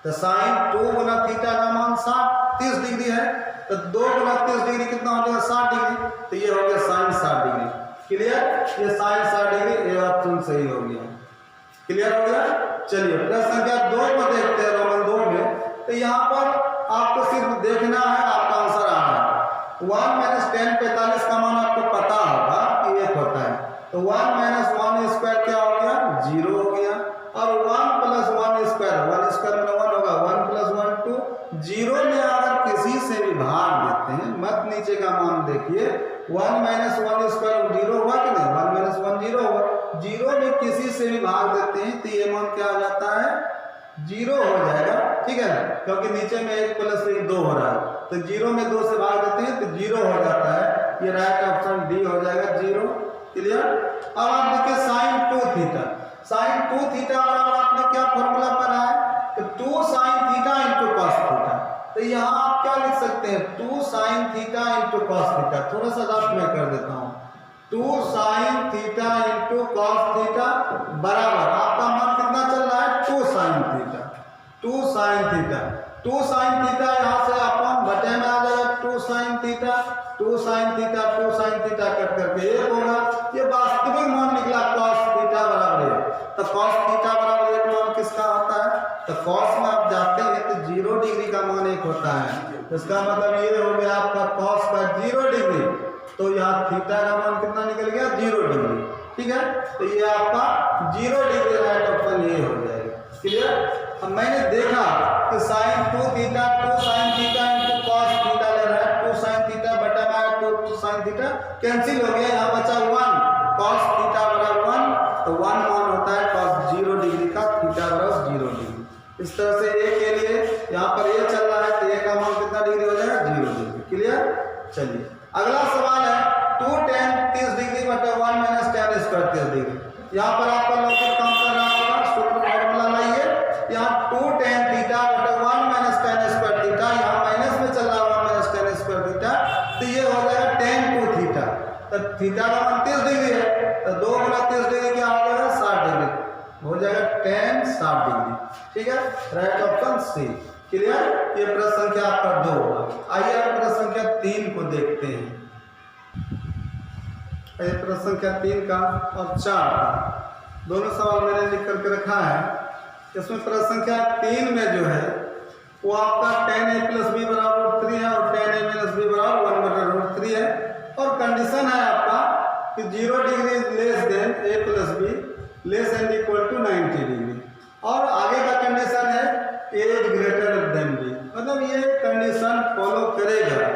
तो sin 2 गुना थीटा का मान 30 डिग्री है, तो 2 गुना 30 डिग्री कितना हो जाएगा, 60 डिग्री। तो ये हो गया sin 60 डिग्री। क्लियर, ये sin 60 डिग्री, ये ऑप्शन सही हो गया। क्लियर हो गया। चलिए प्रश्न संख्या 2 को देखते हैं। रोमन 2 में तो यहाँ पर आपको सिर्फ देखना है, आपका आंसर आ रहा है 1 माइनस tan 45 का मान आपको पता होगा कि 1 होता है, तो 1 माइनस 1 स्क्वायर क्या हो गया, 0 हो गया। और 1 प्लस 1 स्क्वायर, 1 स्क्वायर में 1 होगा, 1 प्लस 1 2। 0 में अगर किसी से भी भाग देते हैं, मत नीचे का मान देखिए, 1 माइनस 1 स्क्वायर 0 हुआ कि नहीं, 1 माइनस 1 0 हुआ। 0 में किसी से भी भाग देते हैं तो ये मान क्या हो जाता है, 0 हो जाएगा। ठीक है, क्योंकि नीचे में 1 प्लस 1 2 हो रहा है, तो 0 में 2 से भाग देते हैं तो 0 हो जाता है। ये राइट ऑप्शन डी हो जाएगा, 0। क्लियर। अब आप देखिए sin 2 थीटा, sin 2 थीटा बराबर आपने क्या फॉर्मूला पढ़ा है, तो 2 sin theta into cos theta. तो यहाँ आप क्या लिख सकते हैं, 2 sin theta into cos theta. थोड़ा सा रफ मैं कर देता हूँ, 2 sin theta into cos theta बराबर आपका मान कितना चल रहा है, 2 sin theta. 2 sin theta, 2 sin theta यहाँ से अपन बटे में आ जाएगा, 2 sin theta, 2 sin theta, 2 sin theta cut करके 1 होगा। ये वास्तविक मान निकला cos थीटा बराबर 1। तो cos थीटा बराबर 1 मान किसका होता है, तो cos में आप जाते हैं तो 0 डिग्री का मान 1 होता है। इसका मतलब ये हो गया आपका cos का 0 डिग्री, तो यहाँ थीटा का मान कितना निकल गया, 0 डिग्री। ठीक है, तो ये आपका 0 डिग्री राइट ऑप्शन ये हो जाएगा। क्लियर। अब मैंने देखा कि sin 2 theta 2 sin theta into cos theta ले रहा है, 2 sin थीटा बटा में 2 sin थीटा कैंसिल हो गया, यहाँ बचा 1, cos थीटा बराबर 1, तो 1 मान होता है cos 0 डिग्री का, थीटा बराबर 0 डिग्री। इस तरह से a के लिए यहाँ पर a चल रहा है, तो a का मान कितना डिग्री हो जाएगा, 0 डिग्री। क्लियर। चलिए अगला सवाल है 2 tan 30 डिग्री बटा 1 माइनस tan स्क्वायर 30 डिग्री। यहाँ पर आपका लॉजिक काम कर रहा होगा, सूत्र फॉर्मूला लाइए। यहाँ 2 tan थीटा बटा 1 माइनस tan स्क्वायर थीटा, यहाँ माइनस में चल रहा है 1 माइनस tan स्क्वायर थीटा, तो ये हो जाएगा tan 2 थीटा। तो थीटा का मान 30 डिग्री है, तो 2 गुना 30 डिग्री क्या हो जाएगा, 60 डिग्री हो जाएगा, tan 60 डिग्री। ठीक है, राइट ऑप्शन सी। क्लियर। ये प्रश्न संख्या आपका 2 होगा। आइए आप प्रश्न संख्या 3 को देखते हैं। प्रश्न संख्या 3 का और 4 का दोनों सवाल मैंने लिख करके रखा है। इसमें प्रश्न संख्या 3 में जो है वो आपका tan a प्लस बी बराबर 3 है, और tan a माइनस बी बराबर 1 बटा रूट 3 है, और कंडीशन है आपका कि 0 degree less than a plus b less and equal to 90 degree, और आगे का कंडीशन है a is greater than b। मतलब ये कंडीशन फॉलो करेगा,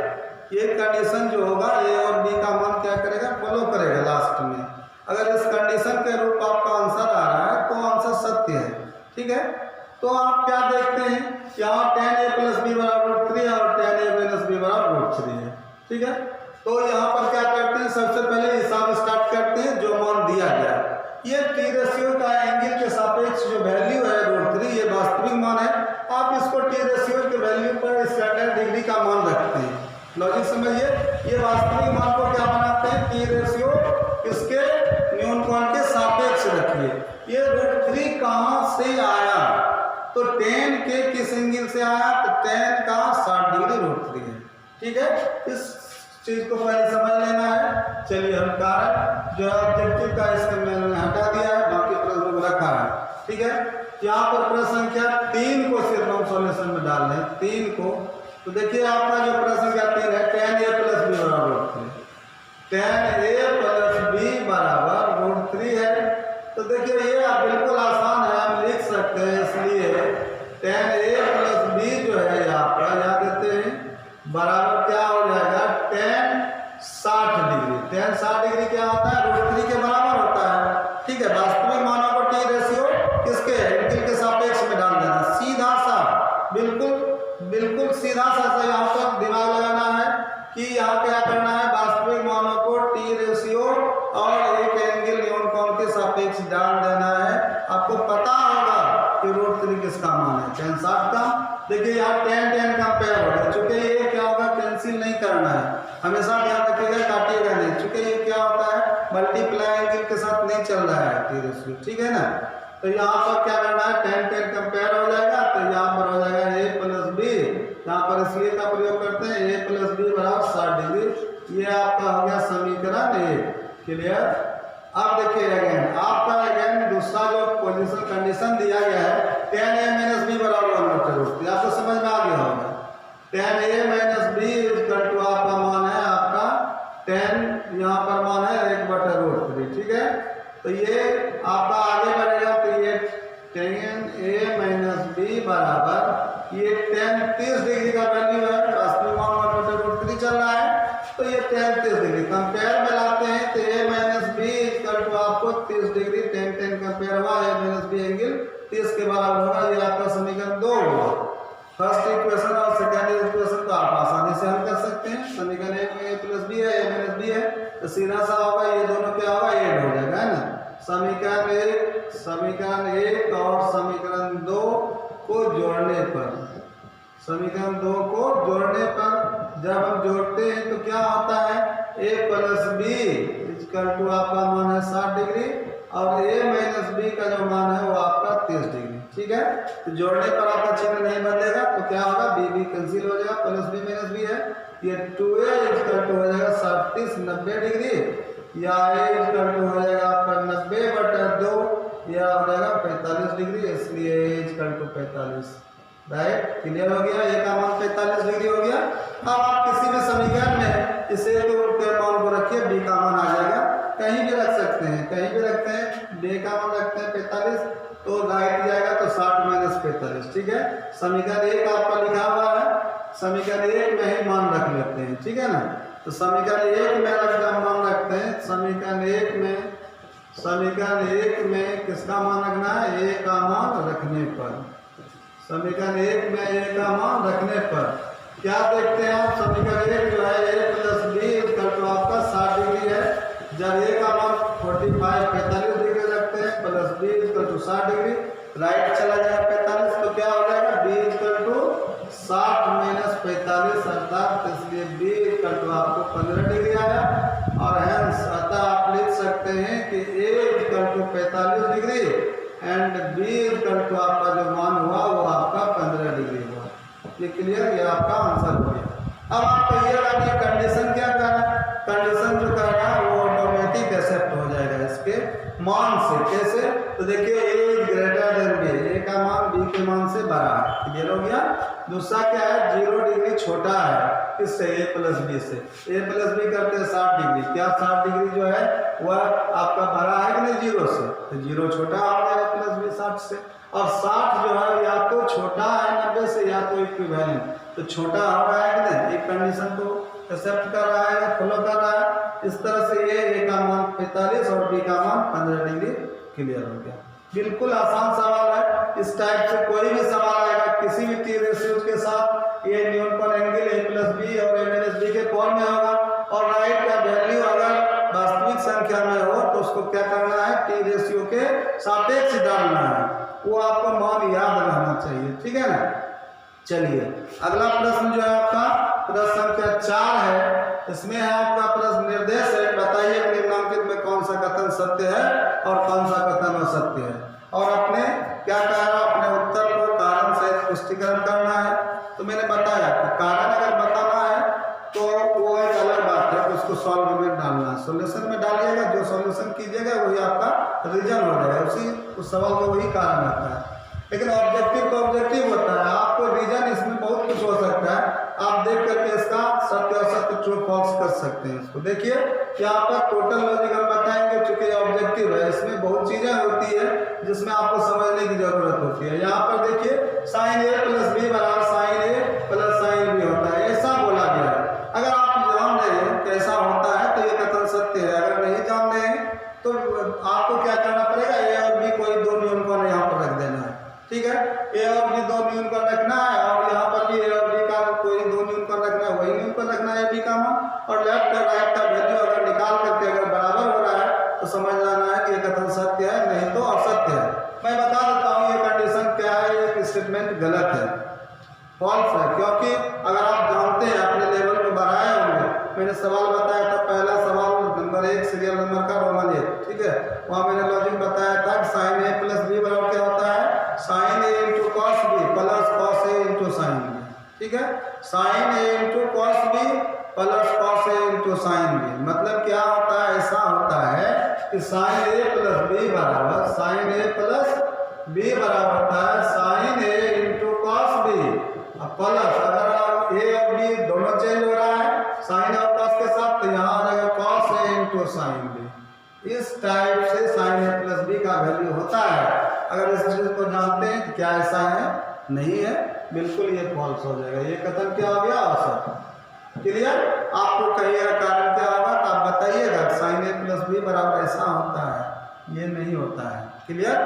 ये कंडीशन जो होगा a और b का मान क्या करेगा, फॉलो करेगा लास्ट में। अगर इस कंडीशन के रूप आपका आंसर आ रहा है तो आंसर सत्य है। ठीक है, तो आप क्या देखते हैं, यहाँ tan a प्लस बी बराबर 3 और tan a माइनस बी बराबर रूट 3 है। ठीक है, तो यहाँ पर क्या करते हैं, सबसे पहले हिसाब स्टार्ट करते हैं जो मान दिया गया। ये टी रेशियो का एंगल के सापेक्ष जो वैल्यू है रूट 3, ये वास्तविक मान है। आप इसको टी रेशियो के वैल्यू पर स्टैंडर्ड डिग्री का मान रखते हैं। लॉजिक समझिए, ये वास्तविक मान को क्या बनाते हैं, टी रेशियो इसके न्यून कोण के सापेक्ष रखिए। ये रूट 3 कहाँ से आया, तो tan के किस एंगल से आया, तो tan का 60 डिग्री रूट 3 है। ठीक है, इस चीज को पहले समझ लेना है। चलिए हम कारण जो ऑब्जेक्टिव का इसका मैंने हटा दिया है, बाकी प्रश्न को रखा है। ठीक है, यहाँ पर प्रश्न संख्या 3 को सिर्फ हम सॉल्यूशन में डाल रहे हैं, 3 को। तो देखिए आपका जो प्रश्न संख्या 3 है, tan a प्लस बी बराबर root 3, tan a plus B बराबर रूट 3 है। तो देखिए ये आप बिल्कुल आसान है, हम लिख सकते हैं। इसलिए tan A प्लस बी जो है यहाँ पर याद देते हैं बराबर क्या हो जाएगा tan 60 डिग्री। tan 60 डिग्री क्या होता है, √3 के बराबर होता है। ठीक है, वास्तविक मानों को टी रेशियो किसके एंगल के सापेक्ष में डाल देना, सीधा सा, बिल्कुल सीधा सा यहाँ पर दिमाग लगाना है कि यहाँ क्या करना है, वास्तविक मानों को टी रेशियो और एक एंगल न्यून कोण के सापेक्ष डाल देना है। आपको पता होगा कि √3 किसका मान है, tan 60 का। देखिए यहाँ tan कंपेयर हो गया, चूंकि ये क्या होगा कैंसिल नहीं करना है, हमेशा ध्यान रखिएगा काटिएगा नहीं, चूंकि ये क्या होता है मल्टीप्लाई एंगल के साथ नहीं चल रहा है टी रेशियो, ठीक है ना। तो यहाँ पर क्या करना है, tan कंपेयर हो जाएगा, तो यहाँ पर हो जाएगा a प्लस बी, यहाँ पर इसलिए का प्रयोग करते हैं a प्लस बी बराबर 60 डिग्री। ये आपका हो गया समीकरण 1, क्लियर। अब देखिए अगेन आपका दूसरा जो पोजीशन कंडीशन दिया गया है tan a माइनस बी बराबर 1/√3, आपको समझ में आ गया होगा। tan a minus b equal to आपका मान है आपका tan, यहाँ पर मान है 1/√3, ठीक है। तो ये आपका आगे बढ़ेगा, तो ये tan a माइनस बी बराबर ये tan 30 डिग्री का वैल्यू है, वास्तविक मान 1/√3 चल रहा है, तो ये tan 30 डिग्री कंपेयर में लाते हैं, तो a minus b equal to आपको 30 डिग्री tan कंपेयर हुआ, a माइनस बी एंगल 30 के बराबर होगा। ये आपका समीकरण 2 हुआ। फर्स्ट इक्वेशन और सेकेंड इक्वेशन को आप आसानी से हल कर सकते हैं। समीकरण 1 में a प्लस बी है, a माइनस बी है, तो सीधा सा होगा, ये दोनों क्या होगा ऐड हो जाएगा, है ना। समीकरण 1 और समीकरण 2 को जोड़ने पर, समीकरण 2 को जोड़ने पर जब हम जोड़ते हैं तो क्या होता है, a plus b equal to आपका मान है 60 डिग्री और a माइनस बी का जो मान है वो आपका 30 डिग्री, ठीक है। तो जोड़ने पर आपका चिन्ह नहीं बदलेगा, तो क्या होगा b कैंसिल हो जाएगा, प्लस बी माइनस बी है, ये 2a इक्वल टू हो जाएगा 90 डिग्री, या a इक्वल टू हो जाएगा आपका 90/2, या हो जाएगा 45 डिग्री, इसलिए a equal to 45, right. Clear हो गया, a का मान 45 डिग्री हो गया। अब आप किसी भी समीकरण में इसे तो के मान को रखिए, b का मान आ जाएगा, कहीं भी रख सकते हैं, कहीं भी रखते हैं, b का मान रखते हैं 45, तो राइट जाएगा तो 60 माइनस 45, ठीक है। समीकरण 1 आपका लिखा हुआ है, समीकरण 1 में ही मान रख लेते हैं, ठीक है ना। तो समीकरण 1 में मान रखते हैं, समीकरण 1 में किसका मान रखना है, a का मान रखने पर, समीकरण 1 में a का मान रखने पर क्या देखते हैं आप, समीकरण 1 जो है a plus b equal to आपका 60 डिग्री है, जब a का मान 45 डिग्री रखते हैं, plus b equal to 60 degree, right चला जाएगा 45, तो क्या हो जाएगा b इक्वल टू 60 माइनस 45, अर्थात इसलिए b इक्वल टू आपको 15 डिग्री आया, और हेंस अतः आप लिख सकते हैं कि a equal to 45 degree and b equal to आपका जो मान हुआ वो आपका 15 डिग्री हुआ। ये क्लियर, ये आपका आंसर हो गया। अब आप कहिएगा कि कंडीशन क्या कर रहा है, कंडीशन जो कर रहा है वो ऑटोमेटिक एक्सेप्ट हो जाएगा इसके मान से। कैसे, तो देखिए a is greater than b, a का मान b के मान से बड़ा है, क्लियर हो गया। दूसरा क्या है, 0 डिग्री छोटा है किससे, a प्लस बी से, a प्लस बी करते हैं 60 डिग्री, क्या 60 डिग्री जो है वह आपका बड़ा है कि नहीं 0 से, तो 0 छोटा हो जाएगा प्लस बी 60 से, और 60 जो है या तो छोटा है 90 से या तो इक्विवेलेंट, तो छोटा हो रहा है कि नहीं, एक कंडीशन को एक्सेप्ट कर रहा है या फॉलो कर रहा है। इस तरह से ये a का मान 45 और b का मान 15 डिग्री, क्लियर हो गया। बिल्कुल आसान सवाल है, इस टाइप से कोई भी सवाल आएगा किसी भी टी रेशियो के साथ, ये न्यून पर एंगल a प्लस बी और a माइनस बी के फॉर्म में होगा, और राइट का वैल्यू अगर वास्तविक संख्या में हो तो उसको क्या करना है, टी रेशियो के सापेक्ष डालना है, वो आपको मान याद रहना चाहिए, ठीक है ना। चलिए अगला प्रश्न जो है आपका प्रश्न संख्या 4 है, इसमें है आपका प्रश्न निर्देश है, बताइए निम्नलिखित में कौन सा कथन सत्य है और कौन सा कथन असत्य है, और अपने क्या कहा, अपने उत्तर को कारण सहित पुष्टिकरण करना है। तो मैंने बताया कि कारण अगर बताना है तो वो एक अलग बात है, उसको सॉल्व में डालना है, सॉल्यूशन में डालिएगा, जो सॉल्यूशन कीजिएगा वही आपका रीजन हो जाएगा, उस सवाल का वही कारण आता है। लेकिन ऑब्जेक्टिव तो ऑब्जेक्टिव होता है, आपको रीजन इसमें बहुत कुछ हो सकता है, आप देख करके इसका सत्य असत्य ट्रू फॉल्स कर सकते हैं। इसको देखिए यहाँ पर टोटल लॉजिक हम बताएंगे, चूंकि ऑब्जेक्टिव है, इसमें बहुत चीजें होती है जिसमें आपको समझने की जरूरत होती है। यहाँ पर देखिए साइन ए प्लस बी बराबर sine A plus sine B होता है, ऐसा बोला गया है। अगर आप जान रहे हैं कैसा होता है तो ये कथन सत्य है, अगर नहीं जान रहे हैं तो आपको क्या करना पड़ेगा, ए और बी कोई दो न्यून को यहाँ पर रख देना है, ठीक है। ए और बी दो न्यून को रखना है और यहाँ पर भी ए और बी का कोई दो न्यून को रखना है, वही न्यून को रखना है बी का मान, और लेफ्ट और राइट का वैल्यू अगर निकाल करके अगर बराबर हो रहा है तो समझ जाना है कि ये कथन सत्य है, नहीं तो असत्य है। मैं बता देता हूँ ये कंडीशन क्या है, ये स्टेटमेंट गलत है, फॉल्स है, क्योंकि अगर आप जानते हैं अपने लेवल को बढ़ाए होंगे, मैंने सवाल बताया था, पहला सवाल नंबर 1 सीरियल नंबर का रोमन 1, ठीक है, वहाँ मैंने लॉजिक बताया था कि साइन ए प्लस बी बराबर क्या होता है, sine A into cos B plus cos A into sine B, ठीक है। Sine A into cos B plus cos A into sine B, मतलब क्या होता है, ऐसा होता है कि साइन ए प्लस बी बराबर साइन ए प्लस बी बराबर होता है sine A into cos B plus, अगर ए और बी दोनों चेंज हो रहा है साइन और कॉस के साथ, तो यहाँ आ जाएगा cos A into sine B. इस टाइप से साइन ए प्लस बी का वैल्यू होता है। अगर इस चीज को जानते हैं तो क्या ऐसा है, नहीं है, बिल्कुल ये फॉल्स हो जाएगा। ये कथन क्या हो गया, असत्य। क्लियर, आपको कहिएगा कारण क्या होगा तो आप बताइएगा साइन ए प्लस बी बराबर ऐसा होता है, ये नहीं होता है। क्लियर,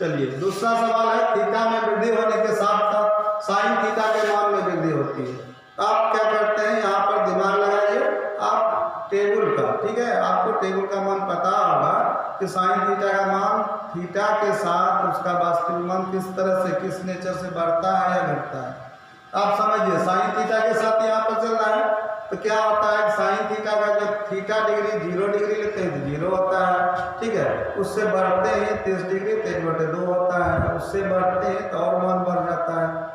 चलिए दूसरा सवाल है, थीटा में वृद्धि होने के साथ साथ साइन थीटा के मान में वृद्धि होती है। तो आप क्या करते हैं, यहाँ पर दिमाग लगाइए आप टेबल का, ठीक है, आपको टेबल का मान पता होगा कि साइन थीटा का मान थीटा के साथ उसका वास्तविक मान किस तरह से, किस नेचर से बढ़ता है या घटता है। आप समझिए साइन थीटा के साथ यहाँ पर चल रहा है, तो क्या होता है साइन थीटा का जब थीटा डिग्री 0 डिग्री लेते हैं तो 0 होता है, ठीक है, उससे बढ़ते हैं 30 डिग्री 3/2 होता है, उससे बढ़ते हैं तो और मान बढ़ जाता है,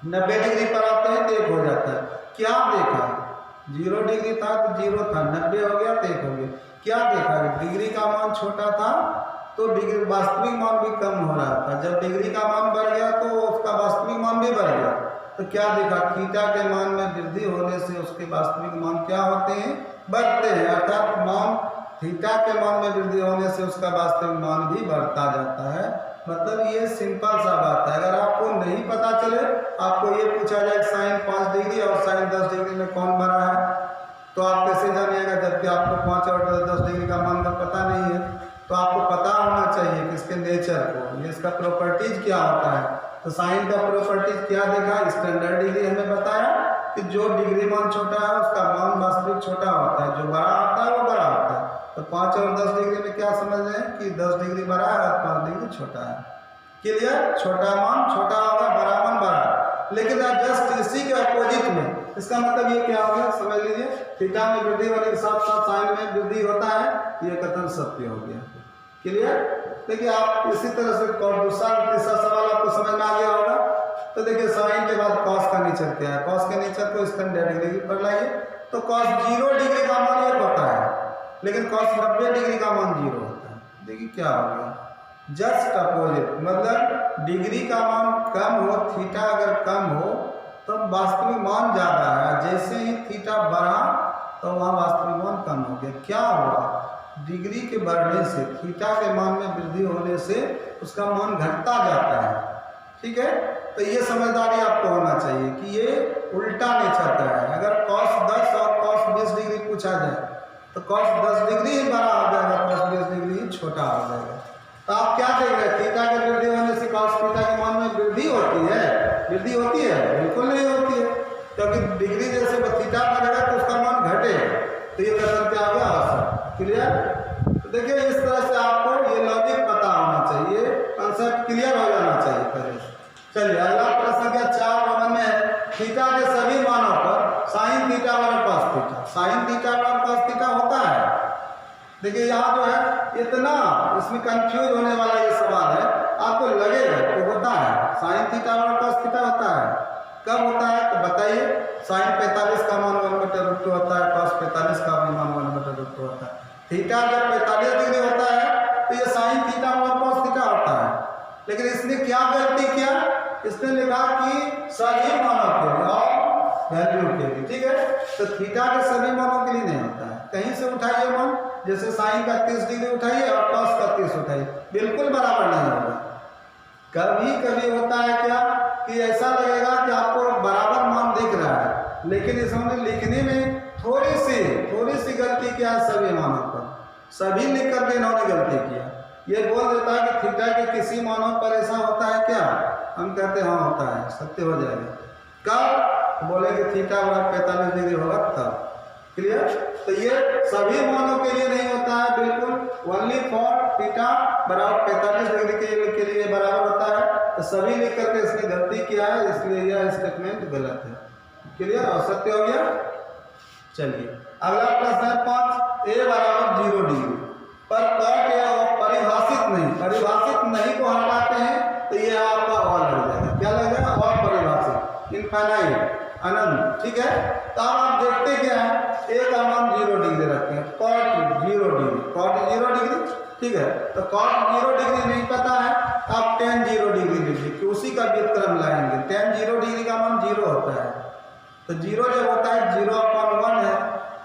90 डिग्री पर आते हैं तो 1 हो जाता है। क्या देखा, 0 डिग्री था तो 0 था, 90 हो गया तो 1 हो गया। क्या देखा, डिग्री का मान छोटा था तो डिग्री वास्तविक मान भी कम हो रहा था, जब डिग्री का मान बढ़ गया तो उसका वास्तविक मान भी बढ़ गया। तो क्या देखा, थीटा के मान में वृद्धि होने से उसके वास्तविक मान क्या होते हैं, बढ़ते हैं, अर्थात मान थीटा के मान में वृद्धि होने से उसका वास्तविक मान भी बढ़ता जाता है। मतलब ये सिंपल सा बात है। अगर आपको नहीं पता चले, आपको ये पूछा जाए साइन 5 डिग्री और साइन 10 डिग्री में कौन बड़ा है, तो आप कैसे जानिएगा, जबकि आपको 5 और 10 डिग्री का मान का पता नहीं है। तो आपको पता होना चाहिए कि इसके नेचर को, ये इसका प्रॉपर्टीज क्या होता है। तो साइन का प्रॉपर्टीज क्या देखा, स्टैंडर्ड डिग्री हमें बताया कि जो डिग्री मान छोटा है उसका मान वास्तविक छोटा होता है, जो बड़ा होता है वो बड़ा होता है। तो 5 और 10 डिग्री में क्या समझ रहे हैं कि 10 डिग्री बड़ा है और 5 डिग्री छोटा है। क्लियर, छोटा मान छोटा होगा, बड़ा मान बड़ा। लेकिन जस्ट इसी के अपोजिट में, इसका मतलब ये क्या हो गया, समझ लीजिए, थीटा में वृद्धि होने के साथ साथ साइन में वृद्धि होता है, ये कथन सत्य हो गया। क्लियर, देखिए आप इसी तरह से दूसरा तीसरा सवाल आपको समझ में आ गया होगा। तो देखिए साइन के बाद कॉस का नेचर क्या है, कॉस के नेचर को स्टैंडर्ड डिग्री पर लाइए। तो कॉस 0 डिग्री का मान 1 होता है, लेकिन कॉस 90 डिग्री का मान 0 होता है। देखिए क्या हो गया, जस्ट अपोजिट, मतलब डिग्री का मान कम हो, थीटा अगर कम हो तो वास्तविक मान ज़्यादा है, जैसे ही थीटा बढ़ा तो वहाँ वास्तविक मान कम हो गया। क्या हुआ, डिग्री के बढ़ने से, थीटा के मान में वृद्धि होने से उसका मान घटता जाता है, ठीक है। तो ये समझदारी आपको होना चाहिए कि ये उल्टा नेचर का है। अगर कॉस 10 और कॉस 20 डिग्री पूछा जाए तो कॉस 10 डिग्री ही बड़ा हो जाएगा, कॉस 20 डिग्री ही छोटा हो जाएगा। तो आप क्या देख रहे हैं, थीटा के वृद्धि होने से कॉस थीटा के मान में वृद्धि होती है, वृद्धि होती है, बिल्कुल नहीं होती है, क्योंकि डिग्री जैसे थीटा बढ़ेगा तो उसका मान घटेगा। तो ये कथन क्या हो गया, असत्य। क्लियर, तो देखिए इस तरह से आपको ये लॉजिक पता होना चाहिए, कंसेप्ट क्लियर हो जाना चाहिए पहले। चलिए अगला प्रश्न क्या 4 रोमन में है, थीटा के सभी मानों पर साइन थीटा और कॉस थीटा, साइन थीटा और कॉस थीटा होता है। देखिए यहाँ जो है इतना इसमें कंफ्यूज होने वाला ये सवाल है, आपको लगेगा कि होता है साइन थीटा और कॉस थीटा होता है। कब होता है तो बताइए, साइन 45 का मान 1/√2 होता है, कॉस 45 का भी मान 1/√2 होता है। थीटा जब 45 डिग्री होता है तो ये साइन थीटा और कॉस थीटा होता है। लेकिन इसने क्या गलती किया, इसने लिखा कि सभी मानों के लिए, और वैल्यू के लिए, ठीक है। तो थीटा के सभी मानों के लिए नहीं होता है, कहीं से उठाइए मान, जैसे साइन का 30 डिग्री उठाइए और कॉस का 30 उठाइए, बिल्कुल बराबर नहीं होगा। कभी कभी होता है क्या कि ऐसा लगेगा कि आपको बराबर मान दिख रहा है, लेकिन इसमें लिखने में थोड़ी सी गलती किया है सभी मानों पर, सभी लिख करके इन्होंने गलती किया। ये बोल देता है कि थीटा के किसी मानों पर ऐसा होता है क्या, हम कहते हैं हाँ होता है, सत्य हो जाएगा। कब बोले कि थीटा बराबर 45 डिग्री होगा तब, क्लियर। तो ये सभी मानों के लिए नहीं होता है, बिल्कुल ओनली फॉर थीटा बराबर 45 डिग्री के लिए बराबर होता है। तो सभी लिख करके इसने गलती किया है, इसलिए यह स्टेटमेंट गलत है, क्लियर और सत्य हो गया। चलिए अगला प्रश्न है 5, ए बराबर 0 डिग्री पर कट ए और परिभाषित नहीं को हटाते हैं तो ये आपका और लग जाएगा, क्या लग जाएगा, और परिभाषित, इनफाइनाइट, अनंत, ठीक है। तो अब आप देखते क्या है, ए का मान 0 डिग्री रखते हैं, कॉट 0 डिग्री, ठीक है। तो कॉट 0 डिग्री नहीं पता है, आप tan 0 डिग्री लीजिए कि उसी का व्युत्क्रम लाएंगे। tan 0 डिग्री का मान 0 होता है, तो 0 जब होता है 0/1 है,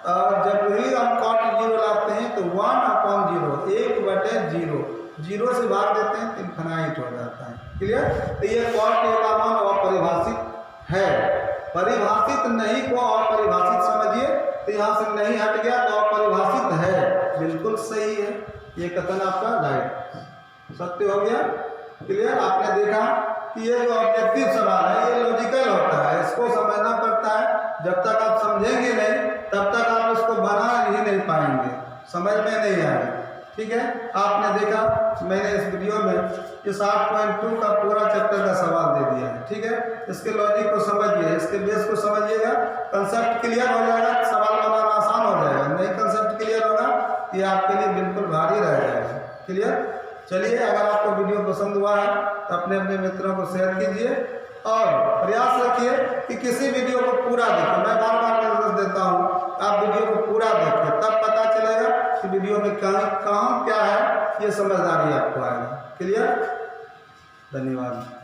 और जब भी हम कॉट 0 लाते हैं तो 1/0, 1/0, 0 से भाग देते हैं तो इनफाइनाइट हो जाता है, क्लियर। तो ये कॉट ए का मान अपरिभाषित है, परिभाषित नहीं को अपरिभाषित समझिए, तो यहाँ से नहीं हट गया तो अपरिभाषित है, बिल्कुल सही है, ये कथन आपका राइट सत्य हो गया, क्लियर। आपने देखा कि ये जो ऑब्जेक्टिव सवाल है ये लॉजिकल होता है, इसको समझना पड़ता है, जब तक आप समझेंगे नहीं तब तक आप इसको बना ही नहीं पाएंगे, समझ में नहीं आएगा, ठीक है। आपने देखा मैंने इस वीडियो में इस 8.2 का पूरा चैप्टर का सवाल दे दिया है, ठीक है। इसके लॉजिक को समझिए, इसके बेस को समझिएगा, कंसेप्ट क्लियर हो जाएगा, सवाल बनाना आसान हो जाएगा। नहीं कंसेप्ट क्लियर होगा ये आपके लिए बिल्कुल भारी रह जाएगा, क्लियर। चलिए अगर आपको वीडियो पसंद हुआ है तो अपने मित्रों को शेयर कीजिए और प्रयास रखिए कि किसी वीडियो को पूरा देखें। मैं बार निर्देश देता हूँ, आप वीडियो को पूरा देखें, तब पता चलेगा कि वीडियो में काम क्या है, ये समझदारी आपको आएगा, क्लियर। धन्यवाद।